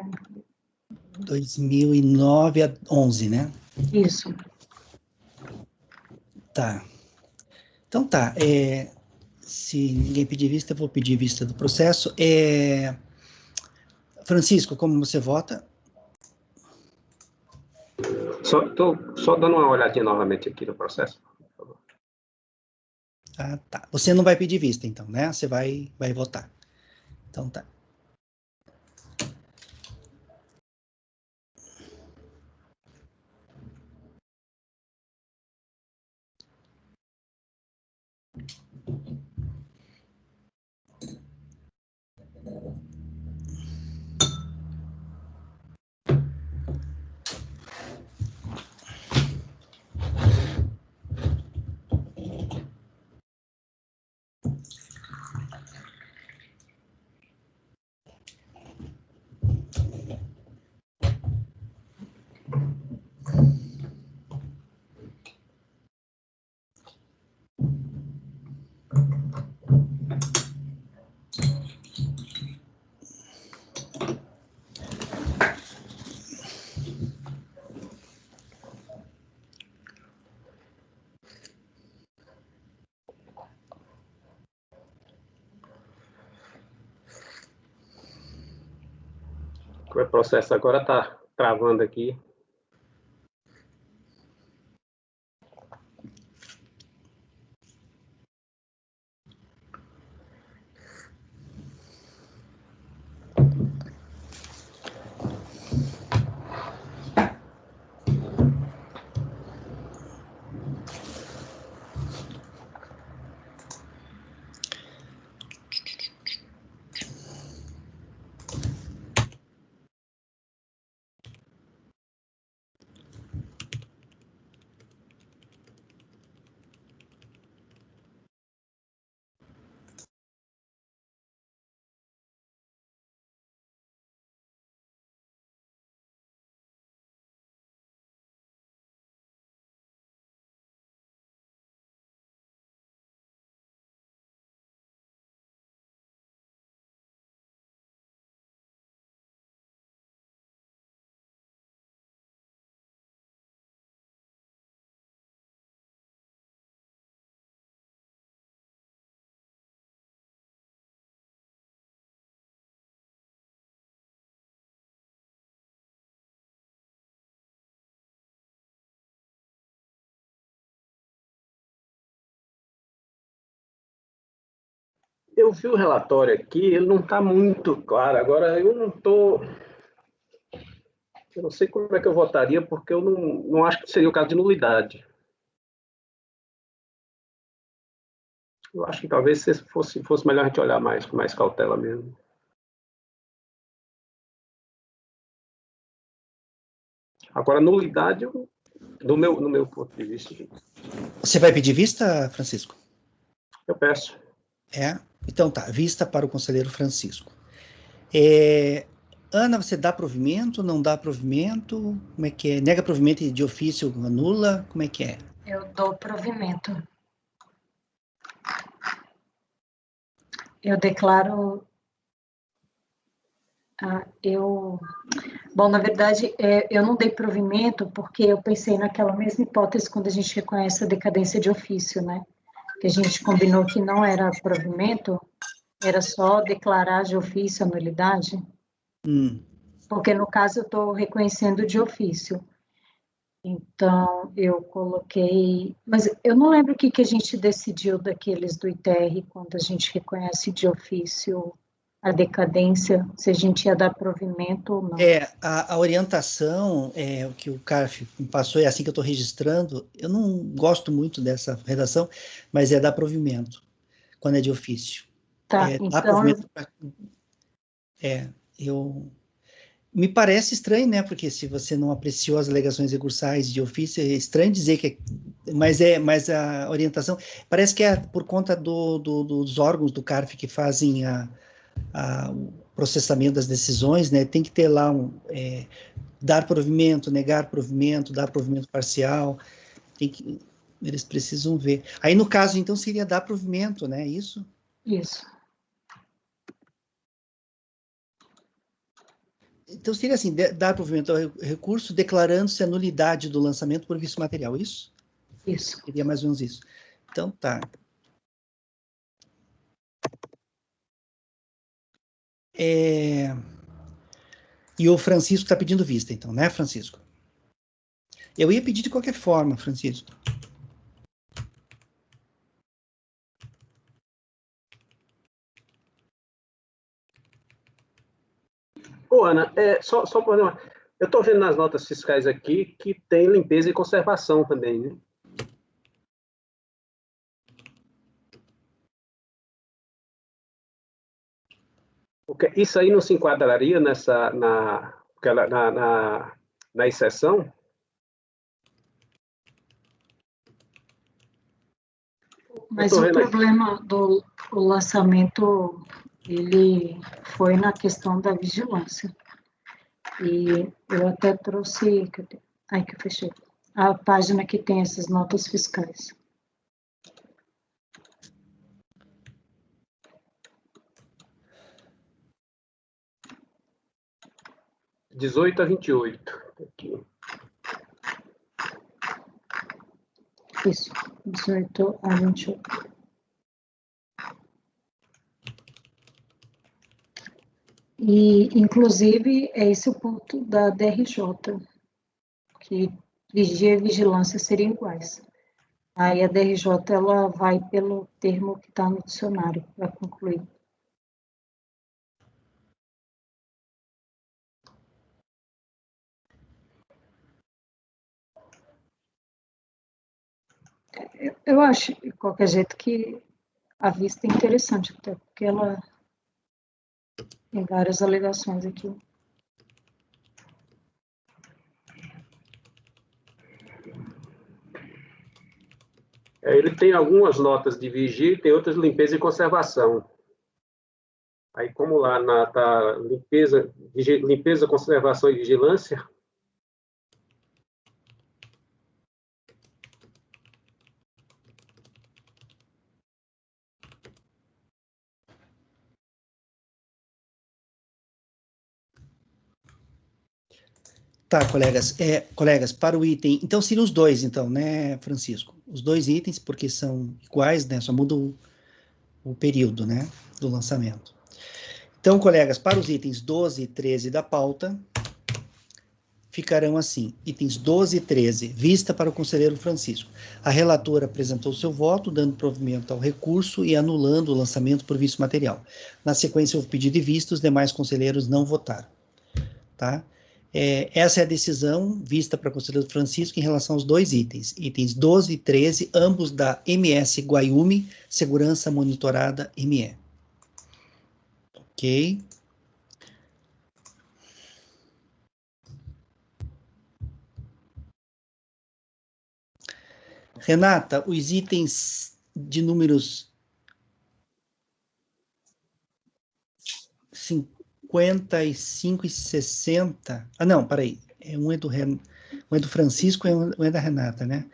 2009 a 11, né? Isso. Tá. Então tá. Se ninguém pedir vista, eu vou pedir vista do processo. Francisco, como você vota? Só dando uma olhadinha novamente aqui no processo, por favor. Ah, tá. Você não vai pedir vista, então, né? Você vai votar. Então tá. O processo agora está travando aqui. Eu vi o relatório aqui, ele não está muito claro. Agora, eu não estou... Eu não sei como é que eu votaria, porque eu não acho que seria o caso de nulidade. Eu acho que talvez fosse melhor a gente olhar com mais cautela mesmo. Agora, nulidade, no meu ponto de vista... Você vai pedir vista, Francisco? Eu peço. Então tá, vista para o conselheiro Francisco. Ana, você dá provimento, não dá provimento? Como é que é? Nega provimento de ofício, anula? Como é que é? Eu dou provimento. Eu declaro... Bom, na verdade, eu não dei provimento porque eu pensei naquela mesma hipótese quando a gente reconhece a decadência de ofício, né? Que a gente combinou que não era provimento, era só declarar de ofício a nulidade. Porque, no caso, eu estou reconhecendo de ofício. Então, eu coloquei... Mas eu não lembro o que a gente decidiu daqueles do ITR, quando a gente reconhece de ofício a decadência, se a gente ia dar provimento ou não. A orientação, o que o CARF me passou, é assim que eu estou registrando. Eu não gosto muito dessa redação, mas é dar provimento, quando é de ofício. Tá, então... Me parece estranho, né? Porque se você não apreciou as alegações recursais de ofício, é estranho dizer que mas a orientação parece que é por conta dos órgãos do CARF que fazem o processamento das decisões, né? Tem que ter lá dar provimento, negar provimento, dar provimento parcial. Eles precisam ver. Aí no caso, então, seria dar provimento, né? Isso? Isso. Então, seria assim, dar provimento ao recurso declarando-se a nulidade do lançamento por vício material, isso? Isso. Seria mais ou menos isso. Então, tá. E o Francisco está pedindo vista, então, né, Francisco? Eu ia pedir de qualquer forma, Francisco. Ô, Ana, só por uma... Eu estou vendo nas notas fiscais aqui que tem limpeza e conservação também, né? Porque isso aí não se enquadraria na exceção? Mas o problema do lançamento, ele foi na questão da vigilância. E eu até trouxe... Ai, que eu fechei. A página que tem essas notas fiscais. De 18 a 28. Aqui. Isso, 18 a 28. E, inclusive, é esse o ponto da DRJ, que vigia e vigilância seriam iguais. Aí a DRJ, ela vai pelo termo que está no dicionário, para concluir. Eu acho, de qualquer jeito, que a vista é interessante, até porque ela tem várias alegações aqui. Ele tem algumas notas de vigia e tem outras de limpeza e conservação. Aí, como lá tá limpeza, conservação e vigilância, Tá, colegas. Colegas, para o item... Então, seriam os dois, então, né, Francisco? Os dois itens, porque são iguais, né? Só muda o período, né, do lançamento. Então, colegas, para os itens 12 e 13 da pauta, ficarão assim, itens 12 e 13, vista para o conselheiro Francisco. A relatora apresentou seu voto, dando provimento ao recurso e anulando o lançamento por vício material. Na sequência, houve pedido de vista, os demais conselheiros não votaram. Tá? Essa é a decisão vista para o conselheiro Francisco em relação aos dois itens, itens 12 e 13, ambos da MS Guaiúme, Segurança Monitorada ME. Ok. Renata, os itens de números 55 e 60... Ah, não, peraí. Um é do Francisco e um é da Renata, né?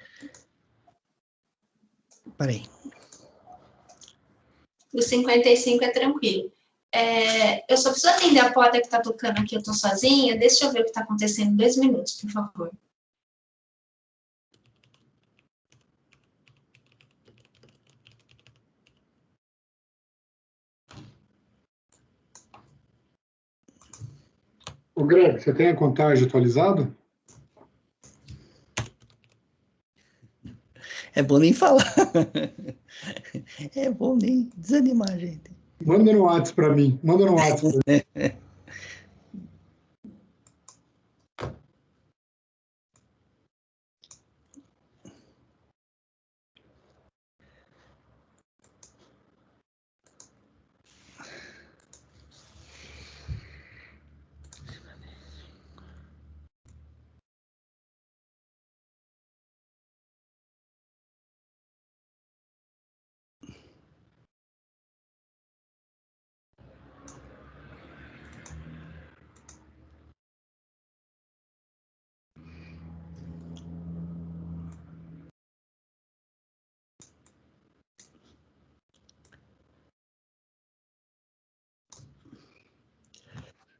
Peraí. O 55 é tranquilo. Eu só preciso atender a porta que está tocando aqui, eu estou sozinha. Deixa eu ver o que está acontecendo. 2 minutos, por favor. Ô, Greg, você tem a contagem atualizada? É bom nem falar. É bom nem desanimar, gente. Manda no WhatsApp para mim. Manda no WhatsApp.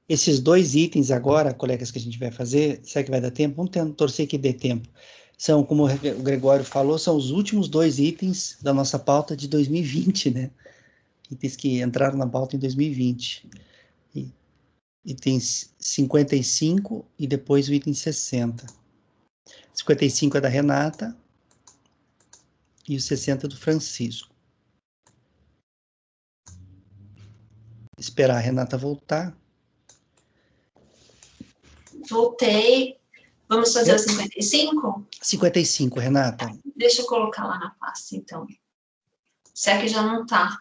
Esses dois itens agora, colegas, que a gente vai fazer, será que vai dar tempo? Vamos torcer que dê tempo. São, como o Gregório falou, são os últimos dois itens da nossa pauta de 2020, né? Itens que entraram na pauta em 2020. Itens 55 e depois o item 60. 55 é da Renata e o 60 é do Francisco. Esperar a Renata voltar. Voltei. Vamos fazer o 55? 55, Renata. Deixa eu colocar lá na pasta, então. Se é que já não está.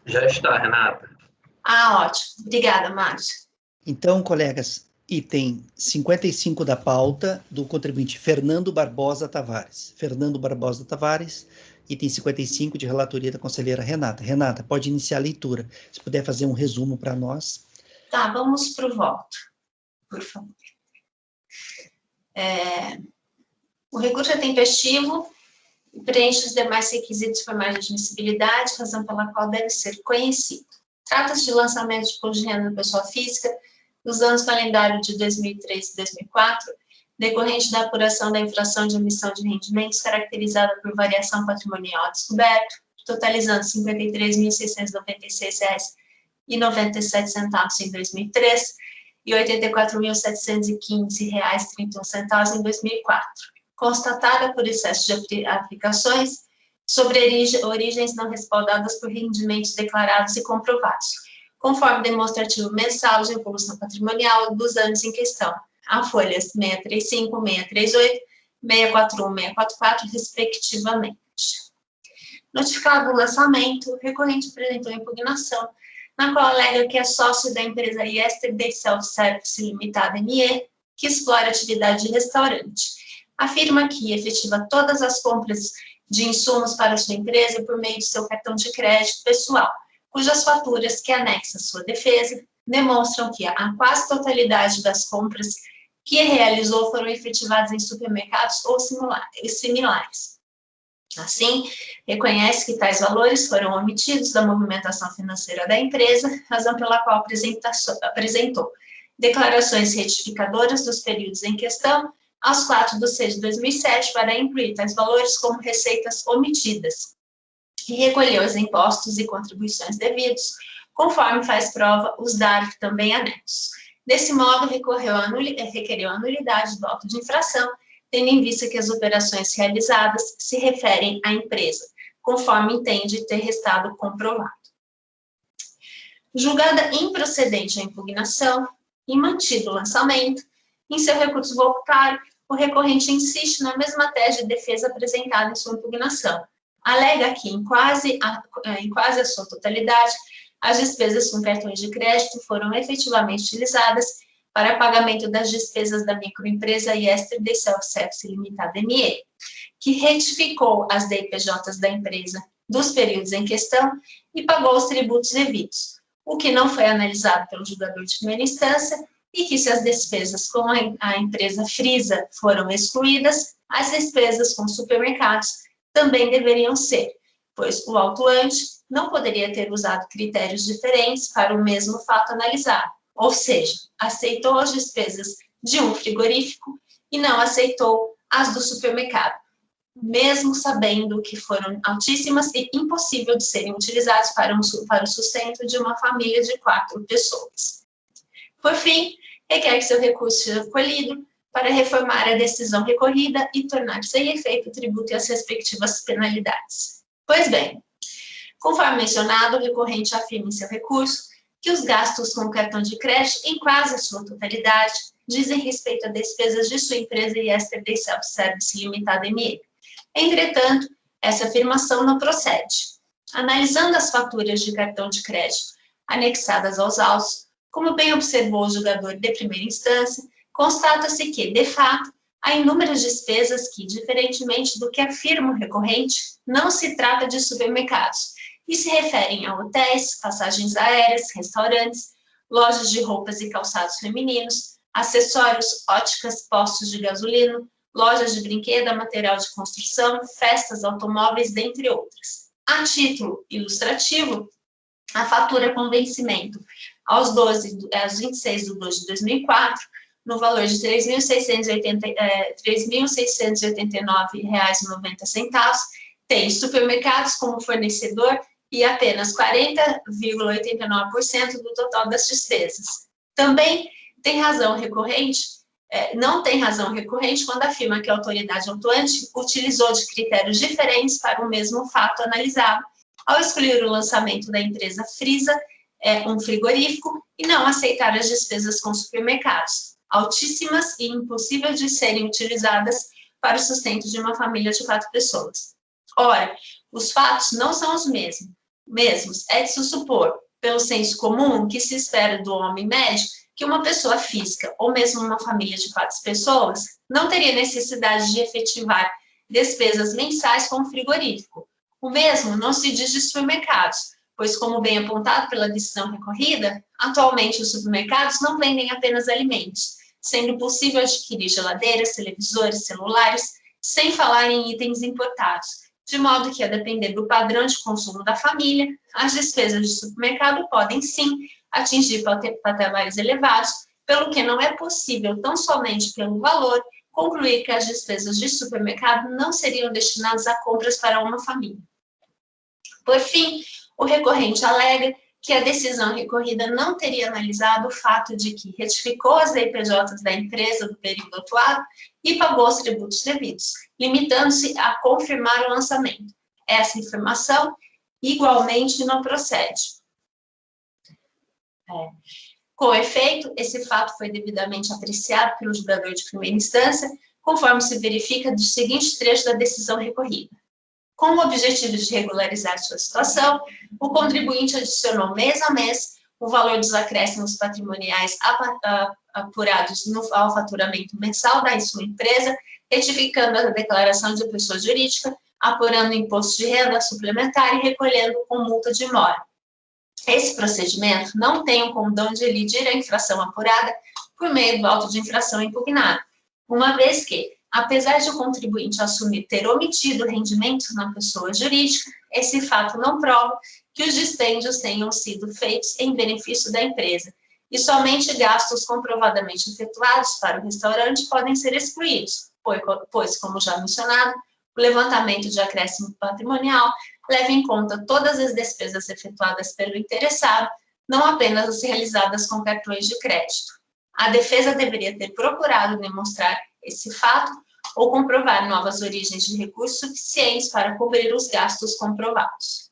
Já está, Renata. Ah, ótimo. Obrigada, Márcia. Então, colegas, item 55 da pauta do contribuinte Fernando Barbosa Tavares. Fernando Barbosa Tavares, item 55 de relatoria da conselheira Renata. Renata, pode iniciar a leitura. Se puder fazer um resumo para nós. Tá, vamos para o voto, por favor. O recurso é tempestivo, preenche os demais requisitos formais de admissibilidade, razão pela qual deve ser conhecido. Trata-se de lançamento de imposto de renda da pessoa física dos anos calendário de 2003 e 2004, decorrente da apuração da infração de emissão de rendimentos caracterizada por variação patrimonial a descoberto, totalizando R$ 53.696,97 em 2003 e R$ 84.715,31 em 2004, constatada por excesso de aplicações sobre origens não respaldadas por rendimentos declarados e comprovados, conforme demonstrativo mensal de evolução patrimonial dos anos em questão, a folhas 635, 638, 641, 644, respectivamente. Notificado o lançamento, o recorrente apresentou impugnação, na qual alega que é sócio da empresa Yesterday Self-Service Limitada ME, que explora atividade de restaurante. Afirma que efetiva todas as compras de insumos para sua empresa por meio de seu cartão de crédito pessoal, cujas faturas que anexa sua defesa demonstram que a quase totalidade das compras que realizou foram efetivadas em supermercados ou similares. Assim, reconhece que tais valores foram omitidos da movimentação financeira da empresa, razão pela qual apresentou declarações retificadoras dos períodos em questão aos 4/6/2007 para incluir tais valores como receitas omitidas e recolheu os impostos e contribuições devidos, conforme faz prova os DARF também anexos. Desse modo, requereu a nulidade do auto de infração, tendo em vista que as operações realizadas se referem à empresa, conforme entende ter restado comprovado. Julgada improcedente a impugnação e mantido o lançamento, em seu recurso voluntário, o recorrente insiste na mesma tese de defesa apresentada em sua impugnação. Alega que, em quase a sua totalidade, as despesas com cartões de crédito foram efetivamente utilizadas para pagamento das despesas da microempresa Yesterday Self-Service Limitada ME, que retificou as DPJs da empresa dos períodos em questão e pagou os tributos devidos, o que não foi analisado pelo julgador de primeira instância e que, se as despesas com a empresa Frisa foram excluídas, as despesas com supermercados também deveriam ser, pois o autuante não poderia ter usado critérios diferentes para o mesmo fato analisado, ou seja, aceitou as despesas de um frigorífico e não aceitou as do supermercado, mesmo sabendo que foram altíssimas e impossível de serem utilizadas para o sustento de uma família de 4 pessoas. Por fim, requer que seu recurso seja acolhido para reformar a decisão recorrida e tornar sem efeito o tributo e as respectivas penalidades. Pois bem, conforme mencionado, o recorrente afirma em seu recurso que os gastos com o cartão de crédito, em quase a sua totalidade, dizem respeito a despesas de sua empresa Yesterday Self-Service Limitada ME. Entretanto, essa afirmação não procede. Analisando as faturas de cartão de crédito anexadas aos autos, como bem observou o julgador de primeira instância, constata-se que, de fato, há inúmeras despesas que, diferentemente do que afirma o recorrente, não se trata de supermercados, e se referem a hotéis, passagens aéreas, restaurantes, lojas de roupas e calçados femininos, acessórios, óticas, postos de gasolina, lojas de brinquedo, material de construção, festas, automóveis, dentre outras. A título ilustrativo, a fatura com vencimento aos 26/12/2004, no valor de R$ 3.689,90, tem supermercados como fornecedor e apenas 40,89% do total das despesas. Também tem razão recorrente, não tem razão recorrente quando afirma que a autoridade autuante utilizou de critérios diferentes para o mesmo fato analisado, ao excluir o lançamento da empresa Frisa, um frigorífico, e não aceitar as despesas com supermercados, altíssimas e impossíveis de serem utilizadas para o sustento de uma família de 4 pessoas. Ora, os fatos não são os mesmos. É de se supor, pelo senso comum, que se espera do homem médio que uma pessoa física, ou mesmo uma família de 4 pessoas, não teria necessidade de efetivar despesas mensais com o frigorífico. O mesmo não se diz de supermercados, pois, como bem apontado pela decisão recorrida, atualmente os supermercados não vendem apenas alimentos, sendo possível adquirir geladeiras, televisores, celulares, sem falar em itens importados, de modo que, a depender do padrão de consumo da família, as despesas de supermercado podem, sim, atingir patamares elevados, pelo que não é possível, tão somente pelo valor, concluir que as despesas de supermercado não seriam destinadas a compras para uma família. Por fim, o recorrente alega que a decisão recorrida não teria analisado o fato de que retificou as DPJs da empresa do período atuado e pagou os tributos devidos, limitando-se a confirmar o lançamento. Essa informação, igualmente, não procede. Com efeito, esse fato foi devidamente apreciado pelo julgador de primeira instância, conforme se verifica do seguinte trecho da decisão recorrida. Com o objetivo de regularizar sua situação, o contribuinte adicionou mês a mês o valor dos acréscimos patrimoniais apurados ao faturamento mensal da sua empresa, retificando a declaração de pessoa jurídica, apurando o imposto de renda suplementar e recolhendo com multa de mora. Esse procedimento não tem o condão de elidir a infração apurada por meio do auto de infração impugnado, uma vez que, apesar de o contribuinte assumir ter omitido o rendimento na pessoa jurídica, esse fato não prova que os dispêndios tenham sido feitos em benefício da empresa, e somente gastos comprovadamente efetuados para o restaurante podem ser excluídos, pois, como já mencionado, o levantamento de acréscimo patrimonial leva em conta todas as despesas efetuadas pelo interessado, não apenas as realizadas com cartões de crédito. A defesa deveria ter procurado demonstrar esse fato ou comprovar novas origens de recursos suficientes para cobrir os gastos comprovados.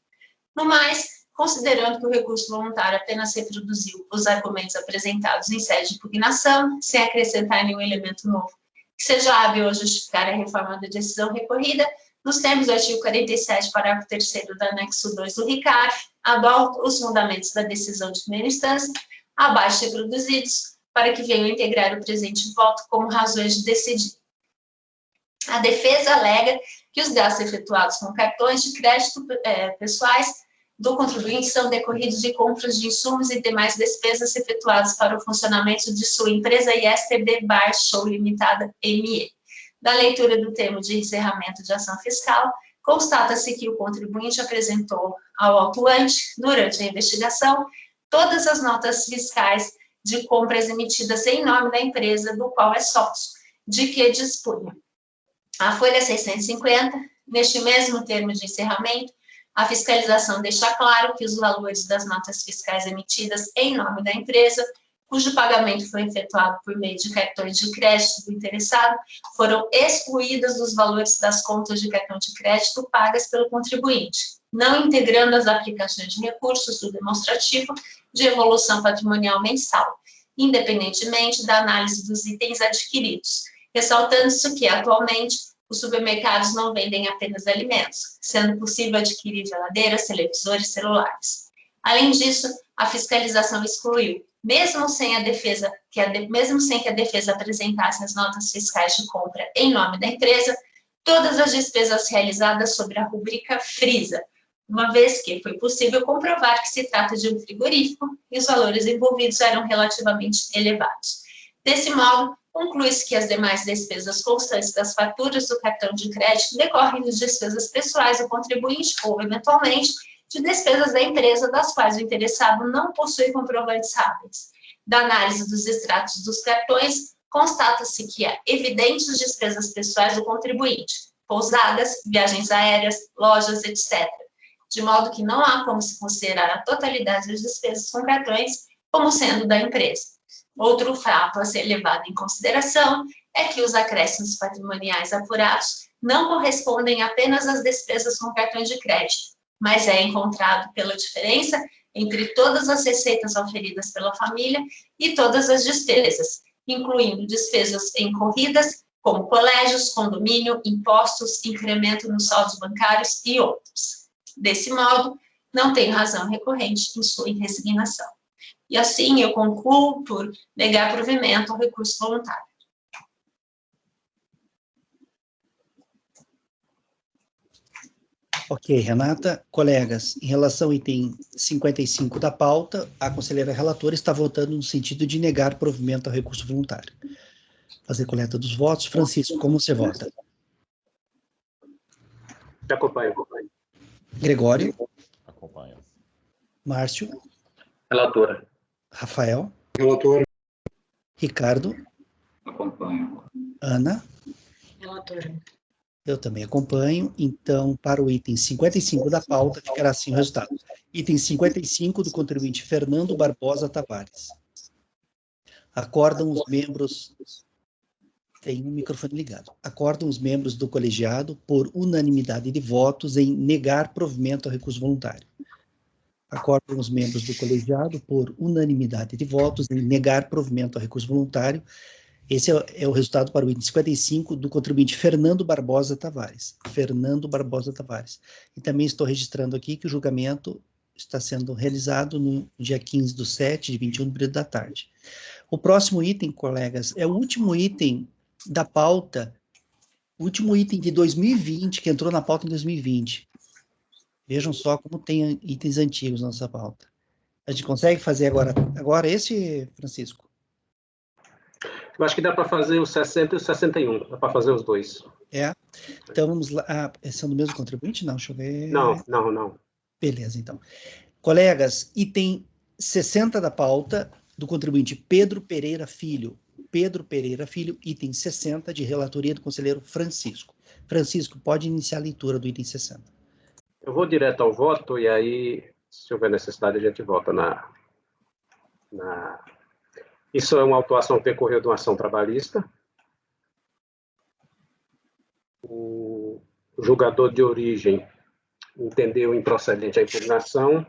No mais, considerando que o recurso voluntário apenas reproduziu os argumentos apresentados em sede de impugnação, sem acrescentar nenhum elemento novo que seja hábil a justificar a reforma da decisão recorrida, nos termos do artigo 47, parágrafo 3º do anexo 2 do RICARF, adota os fundamentos da decisão de primeira instância, abaixo reproduzidos, para que venham integrar o presente voto como razões de decidir. A defesa alega que os gastos efetuados com cartões de crédito pessoais do contribuinte são decorridos de compras de insumos e demais despesas efetuadas para o funcionamento de sua empresa ISTB Bar Show Limitada ME. Da leitura do termo de encerramento de ação fiscal, constata-se que o contribuinte apresentou ao autuante, durante a investigação, todas as notas fiscais de compras emitidas em nome da empresa do qual é sócio, de que dispunha. A folha 650, neste mesmo termo de encerramento, a fiscalização deixa claro que os valores das notas fiscais emitidas em nome da empresa, cujo pagamento foi efetuado por meio de cartões de crédito do interessado, foram excluídos dos valores das contas de cartão de crédito pagas pelo contribuinte, não integrando as aplicações de recursos do demonstrativo de evolução patrimonial mensal, independentemente da análise dos itens adquiridos, ressaltando-se que, atualmente, os supermercados não vendem apenas alimentos, sendo possível adquirir geladeiras, televisores e celulares. Além disso, a fiscalização excluiu, mesmo sem que a defesa apresentasse as notas fiscais de compra em nome da empresa, todas as despesas realizadas sobre a rubrica FRISA, uma vez que foi possível comprovar que se trata de um frigorífico e os valores envolvidos eram relativamente elevados. Desse modo, conclui-se que as demais despesas constantes das faturas do cartão de crédito decorrem de despesas pessoais do contribuinte ou, eventualmente, de despesas da empresa das quais o interessado não possui comprovantes hábeis. Da análise dos extratos dos cartões, constata-se que há evidentes despesas pessoais do contribuinte, pousadas, viagens aéreas, lojas, etc., de modo que não há como se considerar a totalidade das despesas com cartões como sendo da empresa. Outro fato a ser levado em consideração é que os acréscimos patrimoniais apurados não correspondem apenas às despesas com cartões de crédito, mas é encontrado pela diferença entre todas as receitas oferidas pela família e todas as despesas, incluindo despesas incorridas, como colégios, condomínio, impostos, incremento nos saldos bancários e outros. Desse modo, não tem razão recorrente em sua resignação. E assim eu concluo por negar provimento ao recurso voluntário. Ok, Renata. Colegas, em relação ao item 55 da pauta, a conselheira relatora está votando no sentido de negar provimento ao recurso voluntário. Fazer coleta dos votos. Francisco, como você vota? Acompanho. Gregório? Acompanho. Márcio? Relatora. Rafael? Relator. Ricardo? Acompanho. Ana? Relatora. Eu também acompanho. Então, para o item 55 da pauta, ficará assim o resultado. Item 55 do contribuinte Fernando Barbosa Tavares. Acordam os membros... Tem um microfone ligado. Acordam os membros do colegiado, por unanimidade de votos, em negar provimento ao recurso voluntário. Acordam os membros do colegiado, por unanimidade de votos, em negar provimento ao recurso voluntário. Esse é o resultado para o item 55 do contribuinte Fernando Barbosa Tavares. Fernando Barbosa Tavares. E também estou registrando aqui que o julgamento está sendo realizado no dia 15/7, de 21, no período da tarde. O próximo item, colegas, é o último item da pauta, o último item de 2020, que entrou na pauta em 2020. Vejam só como tem itens antigos na nossa pauta. A gente consegue fazer agora esse, Francisco? Eu acho que dá para fazer o 60 e o 61, dá para fazer os dois. É. Então vamos lá. Ah, são do mesmo contribuinte? Não, deixa eu ver. Não. Beleza, então. Colegas, item 60 da pauta do contribuinte Pedro Pereira Filho. Pedro Pereira Filho, item 60, de relatoria do conselheiro Francisco. Francisco, pode iniciar a leitura do item 60. Eu vou direto ao voto e aí, se houver necessidade, a gente volta Isso é uma autuação que decorreu de uma ação trabalhista. O julgador de origem entendeu improcedente a impugnação.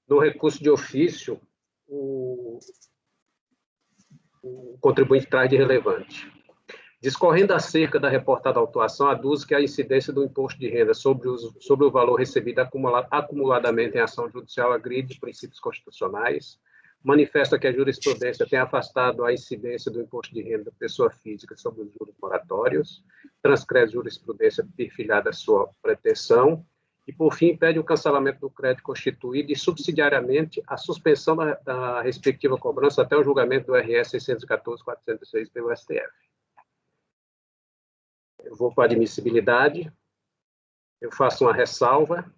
No recurso de ofício, o contribuinte traz de relevante. Discorrendo acerca da reportada autuação, aduz que a incidência do imposto de renda sobre o valor recebido acumuladamente em ação judicial agride princípios constitucionais, manifesta que a jurisprudência tem afastado a incidência do imposto de renda da pessoa física sobre os juros moratórios, transgrede jurisprudência perfilhada à sua pretensão, e, por fim, pede o cancelamento do crédito constituído e, subsidiariamente, a suspensão da respectiva cobrança até o julgamento do RS 614-406 pelo STF. Eu vou para a admissibilidade, eu faço uma ressalva.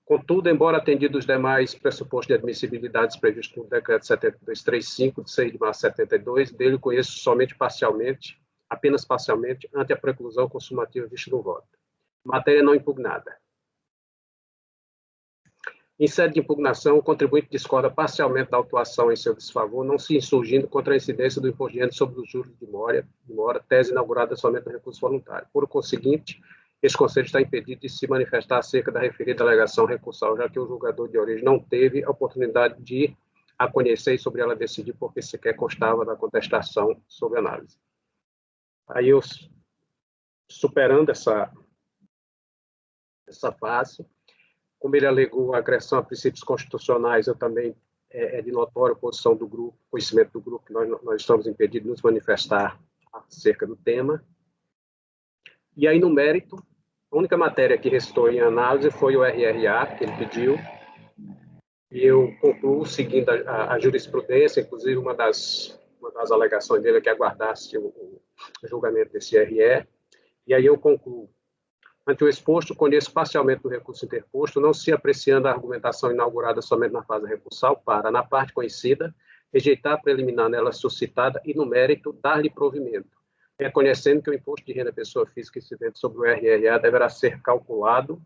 Contudo, embora atendidos os demais pressupostos de admissibilidade previstos no decreto 7235, de 6 de março de 72, dele conheço somente parcialmente, apenas parcialmente, ante a preclusão consumativa vista no voto. Matéria não impugnada. Em sede de impugnação, o contribuinte discorda parcialmente da autuação em seu desfavor, não se insurgindo contra a incidência do imposto de renda sobre os juros de mora, tese inaugurada somente no recurso voluntário. Por conseguinte, este conselho está impedido de se manifestar acerca da referida alegação recursal, já que o julgador de origem não teve a oportunidade de a conhecer e sobre ela decidir, porque sequer constava da contestação sob análise. Aí eu, superando essa fase, como ele alegou a agressão a princípios constitucionais, eu também é de notória posição do grupo, conhecimento do grupo, que nós estamos impedidos de nos manifestar acerca do tema. E aí, no mérito, a única matéria que restou em análise foi o RRA, que ele pediu, e eu concluo, seguindo a jurisprudência, inclusive uma das alegações dele é que aguardasse o julgamento desse RE, e aí eu concluo. Ante o exposto, conheço parcialmente do recurso interposto, não se apreciando a argumentação inaugurada somente na fase recursal, para, na parte conhecida, rejeitar a preliminar nela suscitada e, no mérito, dar-lhe provimento, reconhecendo que o imposto de renda da pessoa física incidente sobre o RRA deverá ser calculado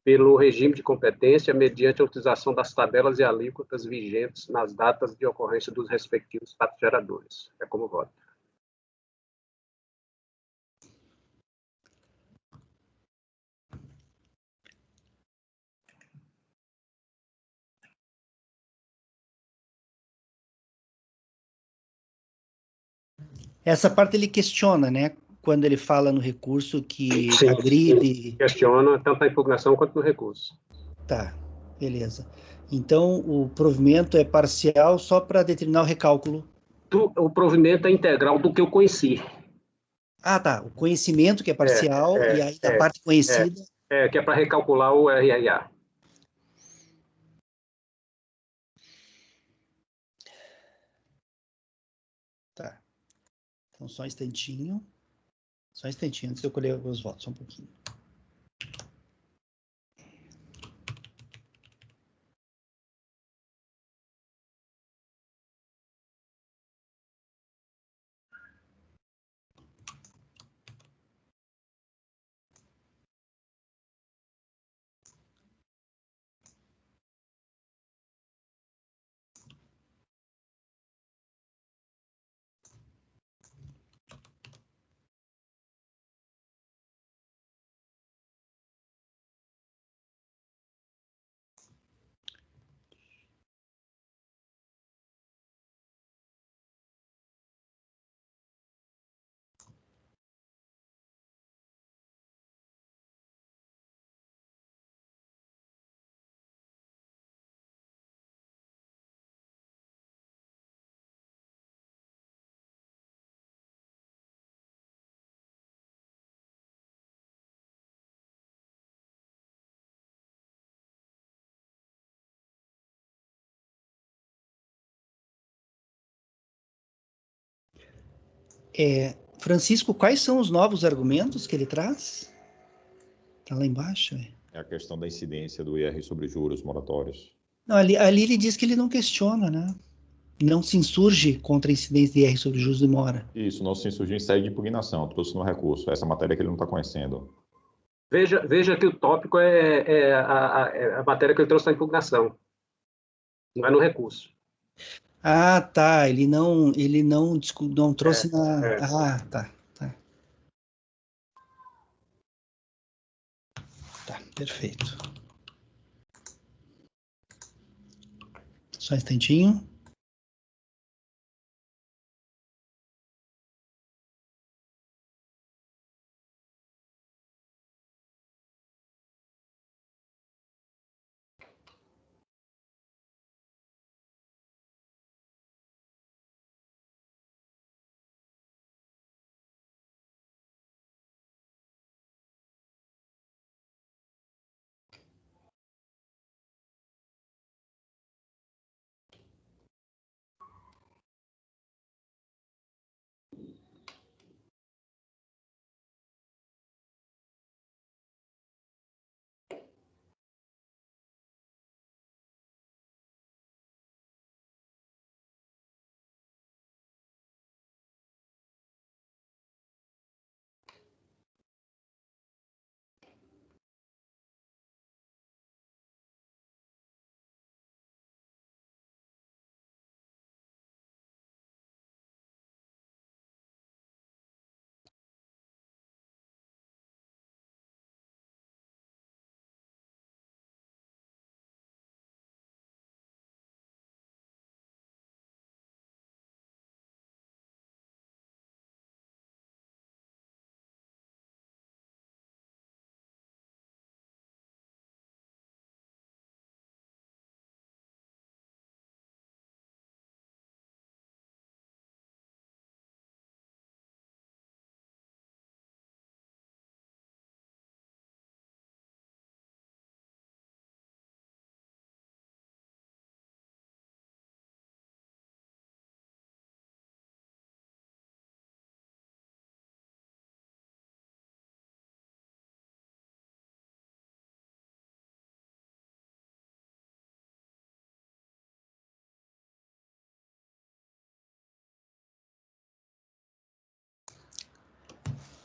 pelo regime de competência mediante a utilização das tabelas e alíquotas vigentes nas datas de ocorrência dos respectivos fatos geradores. É como voto. Essa parte ele questiona, né? Quando ele fala no recurso que Sim, agride... sim. Questiona tanto a impugnação quanto no recurso. Tá, beleza. Então, o provimento é parcial só para determinar o recálculo? O provimento é integral do que eu conheci. Ah, tá. O conhecimento que é parcial e aí da parte conhecida... que é para recalcular o RRA. Tá. Então, só um instantinho. Só um instantinho, antes de eu colher os votos, só um pouquinho. Francisco, quais são os novos argumentos que ele traz? Está lá embaixo. É a questão da incidência do IR sobre juros moratórios. Não, ali ele diz que ele não questiona, né? Não se insurge contra a incidência de IR sobre juros de mora. Isso, não se insurgiu em sede de impugnação, trouxe no recurso. Essa matéria que ele não está conhecendo. Veja que o tópico é a matéria que ele trouxe na impugnação. Não é no recurso. Ah, tá. Ele não trouxe na... Ah, tá. Tá, perfeito. Só um instantinho.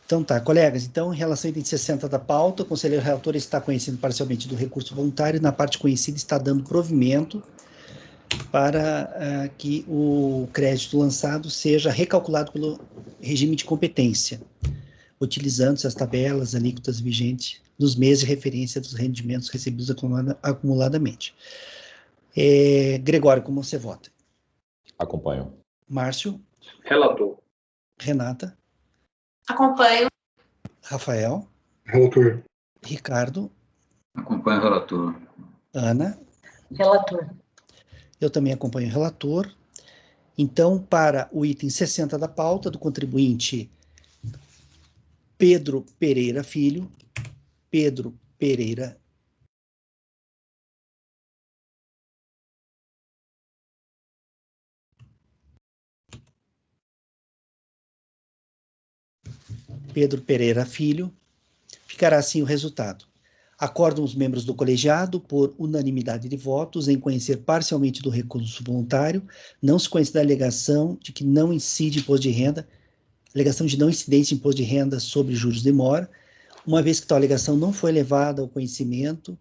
Então tá, colegas, então em relação ao item 60 da pauta, o conselheiro relator está conhecendo parcialmente do recurso voluntário, na parte conhecida está dando provimento para que o crédito lançado seja recalculado pelo regime de competência, utilizando-se as tabelas, alíquotas vigentes nos meses de referência dos rendimentos recebidos acumuladamente. Gregório, como você vota? Acompanho. Márcio? Relator. Renata? Acompanho. Rafael? Relator. Ricardo? Acompanho o relator. Ana? Relator. Eu também acompanho o relator. Então, para o item 60 da pauta, do contribuinte Pedro Pereira Filho, Pedro Pereira Filho, ficará assim o resultado. Acordam os membros do colegiado, por unanimidade de votos, em conhecer parcialmente do recurso voluntário, não se conhece da alegação de que não incide imposto de renda, alegação de não incidência de imposto de renda sobre juros de mora, uma vez que tal alegação não foi levada ao conhecimento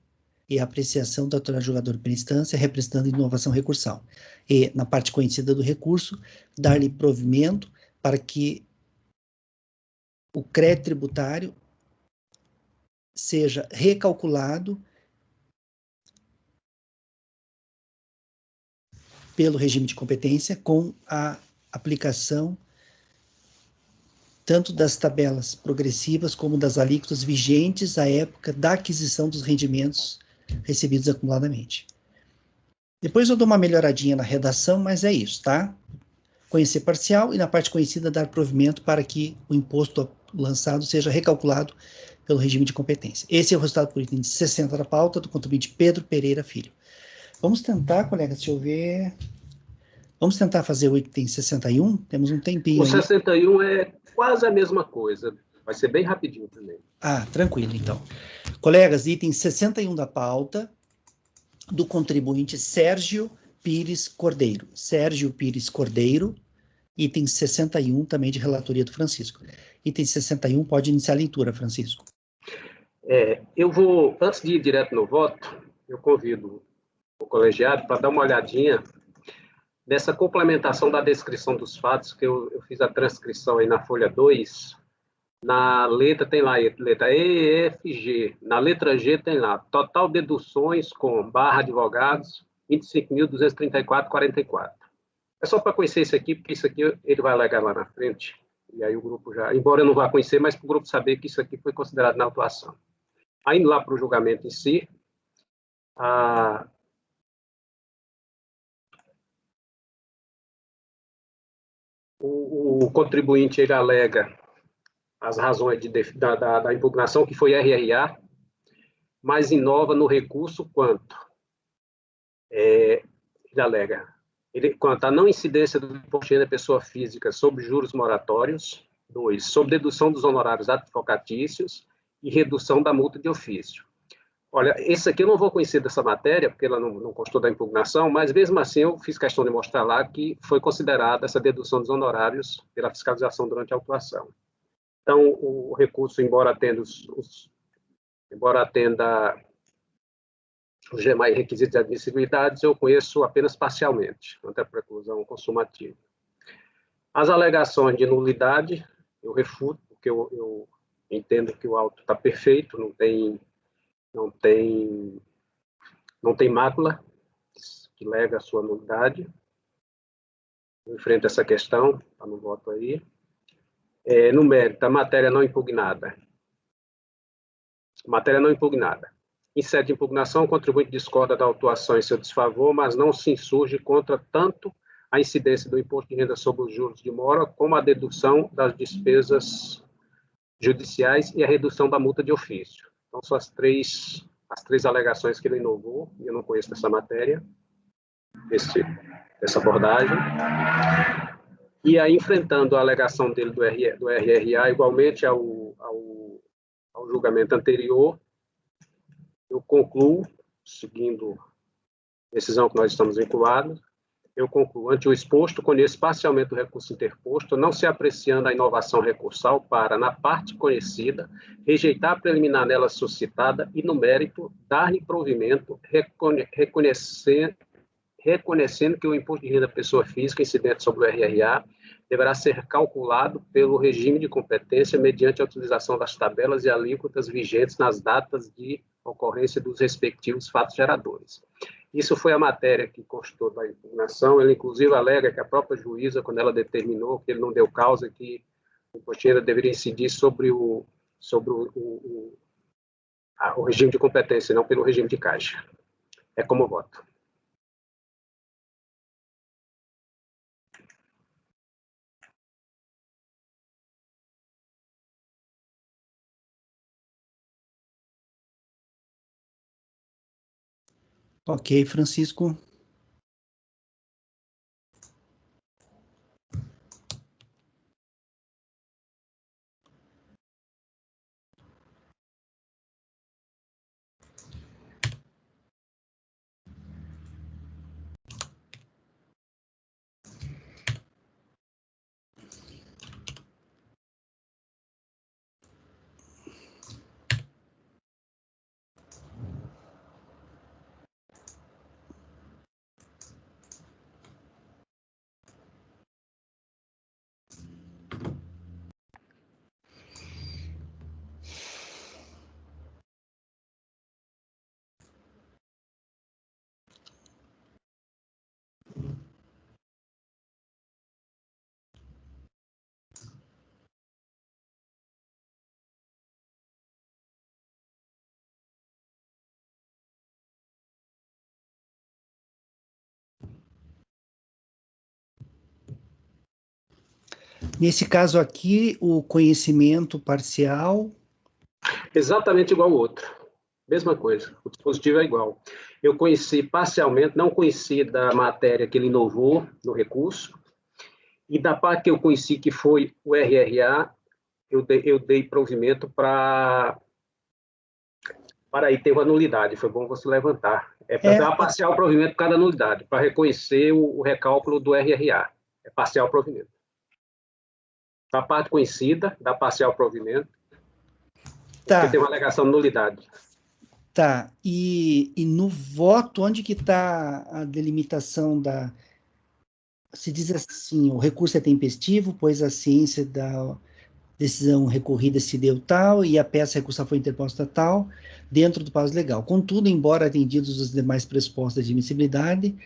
e à apreciação da autoridade julgadora por instância, representando inovação recursal. E, na parte conhecida do recurso, dar-lhe provimento para que o crédito tributário seja recalculado pelo regime de competência com a aplicação tanto das tabelas progressivas como das alíquotas vigentes à época da aquisição dos rendimentos recebidos acumuladamente. Depois eu dou uma melhoradinha na redação, mas é isso, tá? Conhecer parcial e na parte conhecida dar provimento para que o imposto lançado seja recalculado pelo regime de competência. Esse é o resultado por item de 60 da pauta do contribuinte Pedro Pereira Filho. Vamos tentar, colegas, deixa eu ver. Vamos tentar fazer o item 61? Temos um tempinho O aí. 61 é quase a mesma coisa. Vai ser bem rapidinho também. Ah, tranquilo, então. Colegas, item 61 da pauta, do contribuinte Sérgio Pires Cordeiro. Sérgio Pires Cordeiro, item 61, também de relatoria do Francisco. Item 61, pode iniciar a leitura, Francisco. Eu vou, antes de ir direto no voto, eu convido o colegiado para dar uma olhadinha nessa complementação da descrição dos fatos, que eu fiz a transcrição aí na folha 2, na letra tem lá, letra E, F, G. Na letra G tem lá, total deduções com barra advogados, 25.234,44. É só para conhecer isso aqui, porque isso aqui ele vai alegar lá na frente, e aí o grupo já, embora eu não vá conhecer, mas para o grupo saber que isso aqui foi considerado na autuação. Aí, indo lá para o julgamento em si, o contribuinte ele alega as razões da impugnação, que foi RRA, mas inova no recurso quanto ele alega quanto à não incidência do imposto de renda pessoa física sobre juros moratórios, 2, sobre dedução dos honorários advocatícios e redução da multa de ofício. Olha, esse aqui eu não vou conhecer dessa matéria, porque ela não constou da impugnação, mas mesmo assim eu fiz questão de mostrar lá que foi considerada essa dedução dos honorários pela fiscalização durante a autuação. Então, o recurso, embora atenda os demais requisitos de admissibilidade, eu conheço apenas parcialmente, ante a preclusão consumativa. As alegações de nulidade, eu refuto, porque eu entendo que o auto está perfeito, não tem mácula que lega a sua nulidade. Eu enfrento essa questão, está no voto aí. No mérito, a matéria não impugnada. Matéria não impugnada. Em sede de impugnação, o contribuinte discorda da autuação em seu desfavor, mas não se insurge contra tanto a incidência do imposto de renda sobre os juros de mora, como a dedução das despesas judiciais e a redução da multa de ofício. Então, são as três alegações que ele inovou, e eu não conheço essa matéria, essa abordagem. E aí, enfrentando a alegação dele do RRA, igualmente ao julgamento anterior, eu concluo, seguindo a decisão que nós estamos vinculados, eu concluo, ante o exposto, conheço parcialmente o recurso interposto, não se apreciando a inovação recursal para, na parte conhecida, rejeitar a preliminar nela suscitada e, no mérito, dar-lhe provimento, reconhecendo que o imposto de renda pessoa física incidente sobre o RRA deverá ser calculado pelo regime de competência mediante a utilização das tabelas e alíquotas vigentes nas datas de ocorrência dos respectivos fatos geradores. Isso foi a matéria que constou da impugnação. Ele, inclusive, alega que a própria juíza, quando ela determinou que ele não deu causa, que o imposto de renda deveria incidir sobre o regime de competência, não pelo regime de caixa. É como voto. Ok, Francisco. Nesse caso aqui, o conhecimento parcial... Exatamente igual ao outro. Mesma coisa, o dispositivo é igual. Eu conheci parcialmente, não conheci da matéria que ele inovou no recurso, e da parte que eu conheci, que foi o RRA, eu dei provimento para aí ter uma nulidade, foi bom você levantar. É para ter uma parcial provimento por cada nulidade, para reconhecer o recálculo do RRA. É parcial provimento. Da parte conhecida, da parcial provimento, porque tem uma alegação de nulidade. Tá, e no voto, onde que está a delimitação da... Se diz assim, o recurso é tempestivo, pois a ciência da decisão recorrida se deu tal e a peça recursal foi interposta tal, dentro do prazo legal. Contudo, embora atendidos os demais pressupostos de admissibilidade,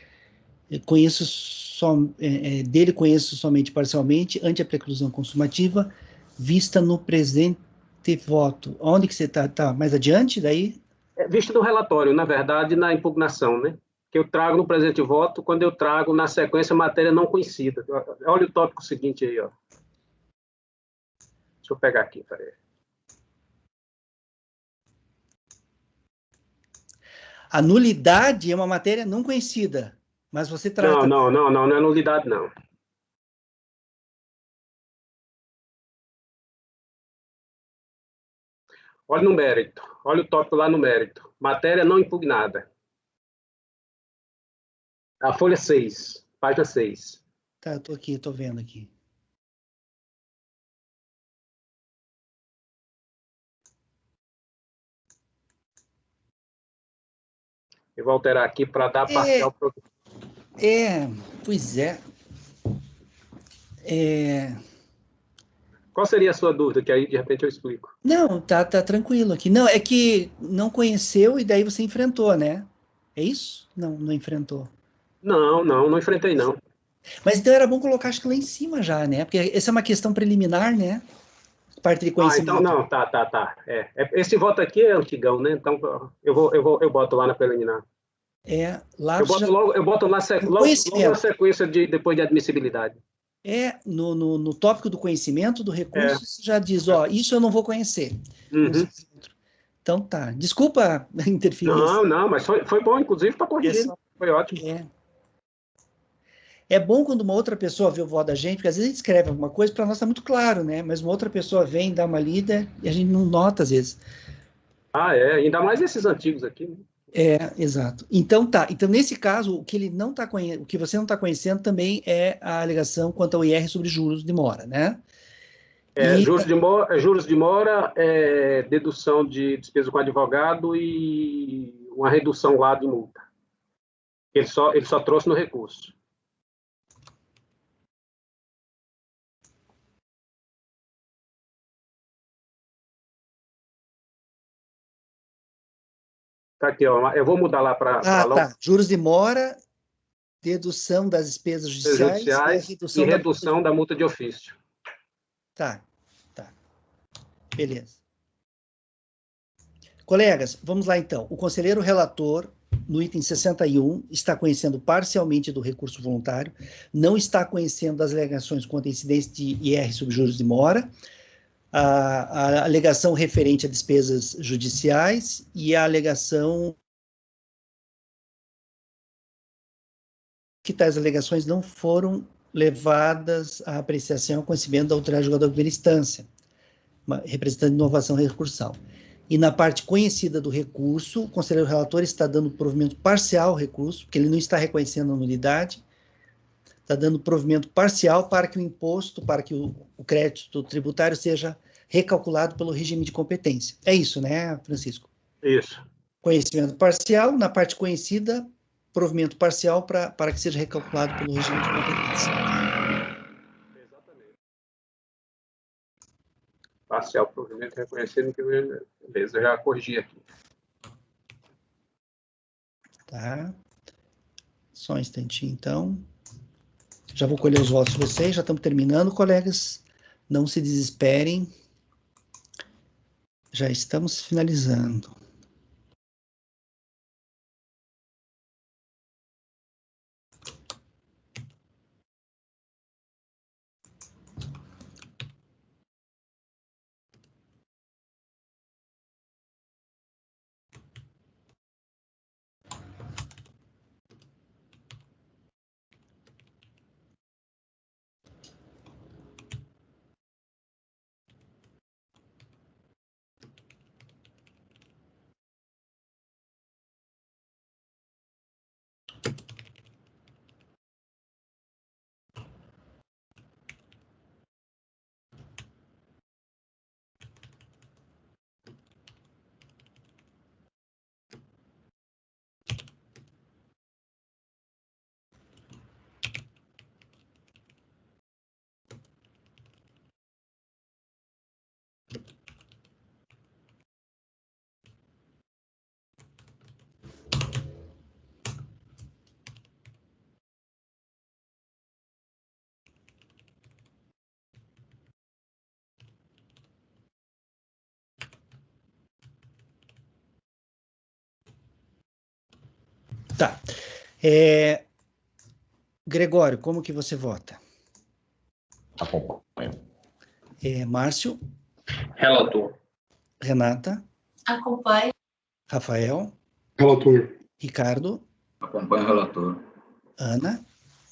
dele conheço somente parcialmente, ante a preclusão consumativa, vista no presente voto. Onde que você está? Tá mais adiante daí? Visto no relatório, na verdade, na impugnação, né? Que eu trago no presente voto, quando eu trago na sequência matéria não conhecida. Olha o tópico seguinte aí, ó. Deixa eu pegar aqui, peraí. A nulidade é uma matéria não conhecida, mas você trata... Não é nulidade, não. Olha no mérito, olha o tópico lá no mérito. Matéria não impugnada. A folha 6, página 6. Tá, eu tô aqui, tô vendo aqui. Eu vou alterar aqui para dar parcial. Pois é. Qual seria a sua dúvida? Que aí, de repente, eu explico. Não, tá tranquilo aqui. Não, é que não conheceu e daí você enfrentou, né? É isso? Não enfrentou. Não enfrentei, não. Mas então era bom colocar, acho que lá em cima já, né? Porque essa é uma questão preliminar, né? Parte de conhecimento. Então, não, tá. Esse voto aqui é antigão, né? Então, eu boto lá na preliminar. Lá eu boto lá logo na sequência depois de admissibilidade. No tópico do conhecimento do recurso, você já diz, isso eu não vou conhecer. Uhum. Então tá. Desculpa interferir. Não, mas foi bom, inclusive, para corrigir. Foi ótimo. É bom quando uma outra pessoa vê o voto da gente, porque às vezes a gente escreve alguma coisa, para nós está muito claro, né? Mas uma outra pessoa vem, dá uma lida, e a gente não nota às vezes. Ainda mais esses antigos aqui, né? Exato. Então tá. Então, nesse caso, o que o que você não está conhecendo também é a alegação quanto ao IR sobre juros de mora, né? Juros de mora, dedução de despesa com advogado e uma redução lá de multa. Ele só trouxe no recurso. Tá aqui, ó. Eu vou mudar lá para... tá. Juros de mora, dedução das despesas judiciais e redução da multa de ofício. Tá. Beleza. Colegas, vamos lá então. O conselheiro relator, no item 61, está conhecendo parcialmente do recurso voluntário, não está conhecendo das alegações quanto à incidência de IR sobre juros de mora, a alegação referente a despesas judiciais e a alegação que tais alegações não foram levadas à apreciação e conhecimento da autoridade julgadora de primeira instância, representando inovação recursal. E na parte conhecida do recurso, o conselheiro relator está dando provimento parcial ao recurso, porque ele não está reconhecendo a nulidade, está dando provimento parcial para que o imposto, para que o crédito tributário seja recalculado pelo regime de competência. É isso, né, Francisco? Isso. Conhecimento parcial, na parte conhecida, provimento parcial para que seja recalculado pelo regime de competência. Exatamente. Parcial provimento reconhecido que... Beleza, eu já corrigi aqui. Tá. Só um instantinho, então. Já vou colher os votos de vocês, já estamos terminando, colegas. Não se desesperem. Já estamos finalizando. Tá. Gregório, como que você vota? Acompanho. Márcio? Relator. Renata? Acompanho. Rafael? Relator. Ricardo? Acompanho o relator. Ana?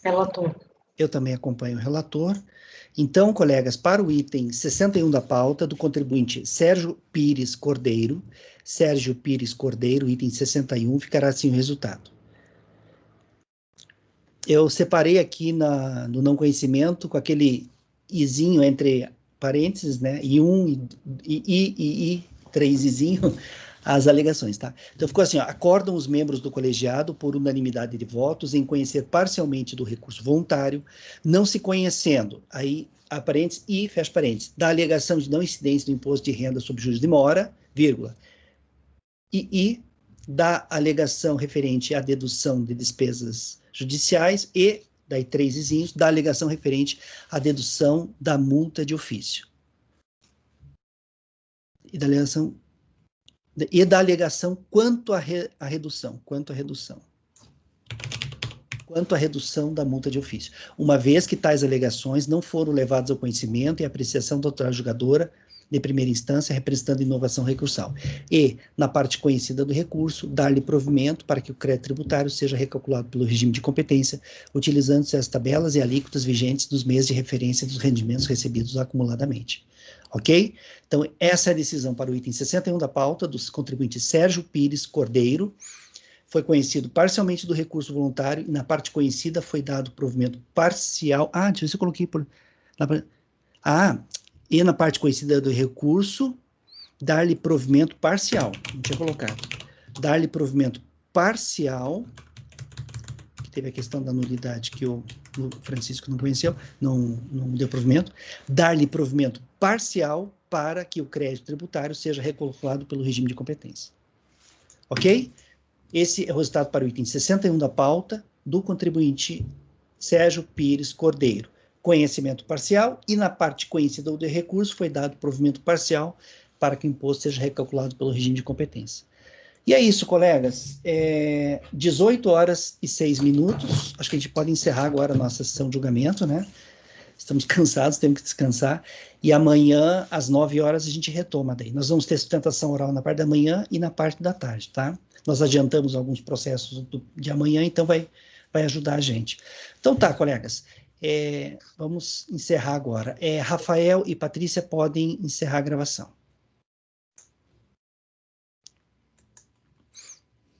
Relator. Eu também acompanho o relator. Então, colegas, para o item 61 da pauta, do contribuinte Sérgio Pires Cordeiro, item 61, ficará assim o resultado. Eu separei aqui no não conhecimento, com aquele izinho entre parênteses, né, e 3 izinho, as alegações, tá? Então ficou assim, ó, acordam os membros do colegiado por unanimidade de votos em conhecer parcialmente do recurso voluntário, não se conhecendo, aí a parênteses e fecha parênteses, da alegação de não incidência do imposto de renda sobre juros de mora, vírgula, e da alegação referente à dedução de despesas judiciais e, daí 3 izinhos, da alegação referente à dedução da multa de ofício. E da alegação quanto à redução da multa de ofício, uma vez que tais alegações não foram levadas ao conhecimento e apreciação da autoridade julgadora de primeira instância, representando inovação recursal. E, na parte conhecida do recurso, dar-lhe provimento para que o crédito tributário seja recalculado pelo regime de competência, utilizando-se as tabelas e alíquotas vigentes dos meses de referência dos rendimentos recebidos acumuladamente. Ok? Então, essa é a decisão para o item 61 da pauta, dos contribuintes Sérgio Pires Cordeiro. Foi conhecido parcialmente do recurso voluntário e na parte conhecida foi dado provimento parcial. Deixa eu ver se eu coloquei por... E na parte conhecida do recurso, dar-lhe provimento parcial. Não tinha colocado. Dar-lhe provimento parcial, que teve a questão da nulidade que o Francisco não conheceu, não deu provimento. Dar-lhe provimento parcial para que o crédito tributário seja recalculado pelo regime de competência. Ok? Esse é o resultado para o item 61 da pauta, do contribuinte Sérgio Pires Cordeiro. Conhecimento parcial, e na parte conhecida do recurso foi dado provimento parcial para que o imposto seja recalculado pelo regime de competência. E é isso, colegas. 18h06. Acho que a gente pode encerrar agora a nossa sessão de julgamento, né? Estamos cansados, temos que descansar. E amanhã, às 9h, a gente retoma daí. Nós vamos ter sustentação oral na parte da manhã e na parte da tarde, tá? Nós adiantamos alguns processos de amanhã, então vai ajudar a gente. Então tá, colegas. Vamos encerrar agora. Rafael e Patrícia podem encerrar a gravação.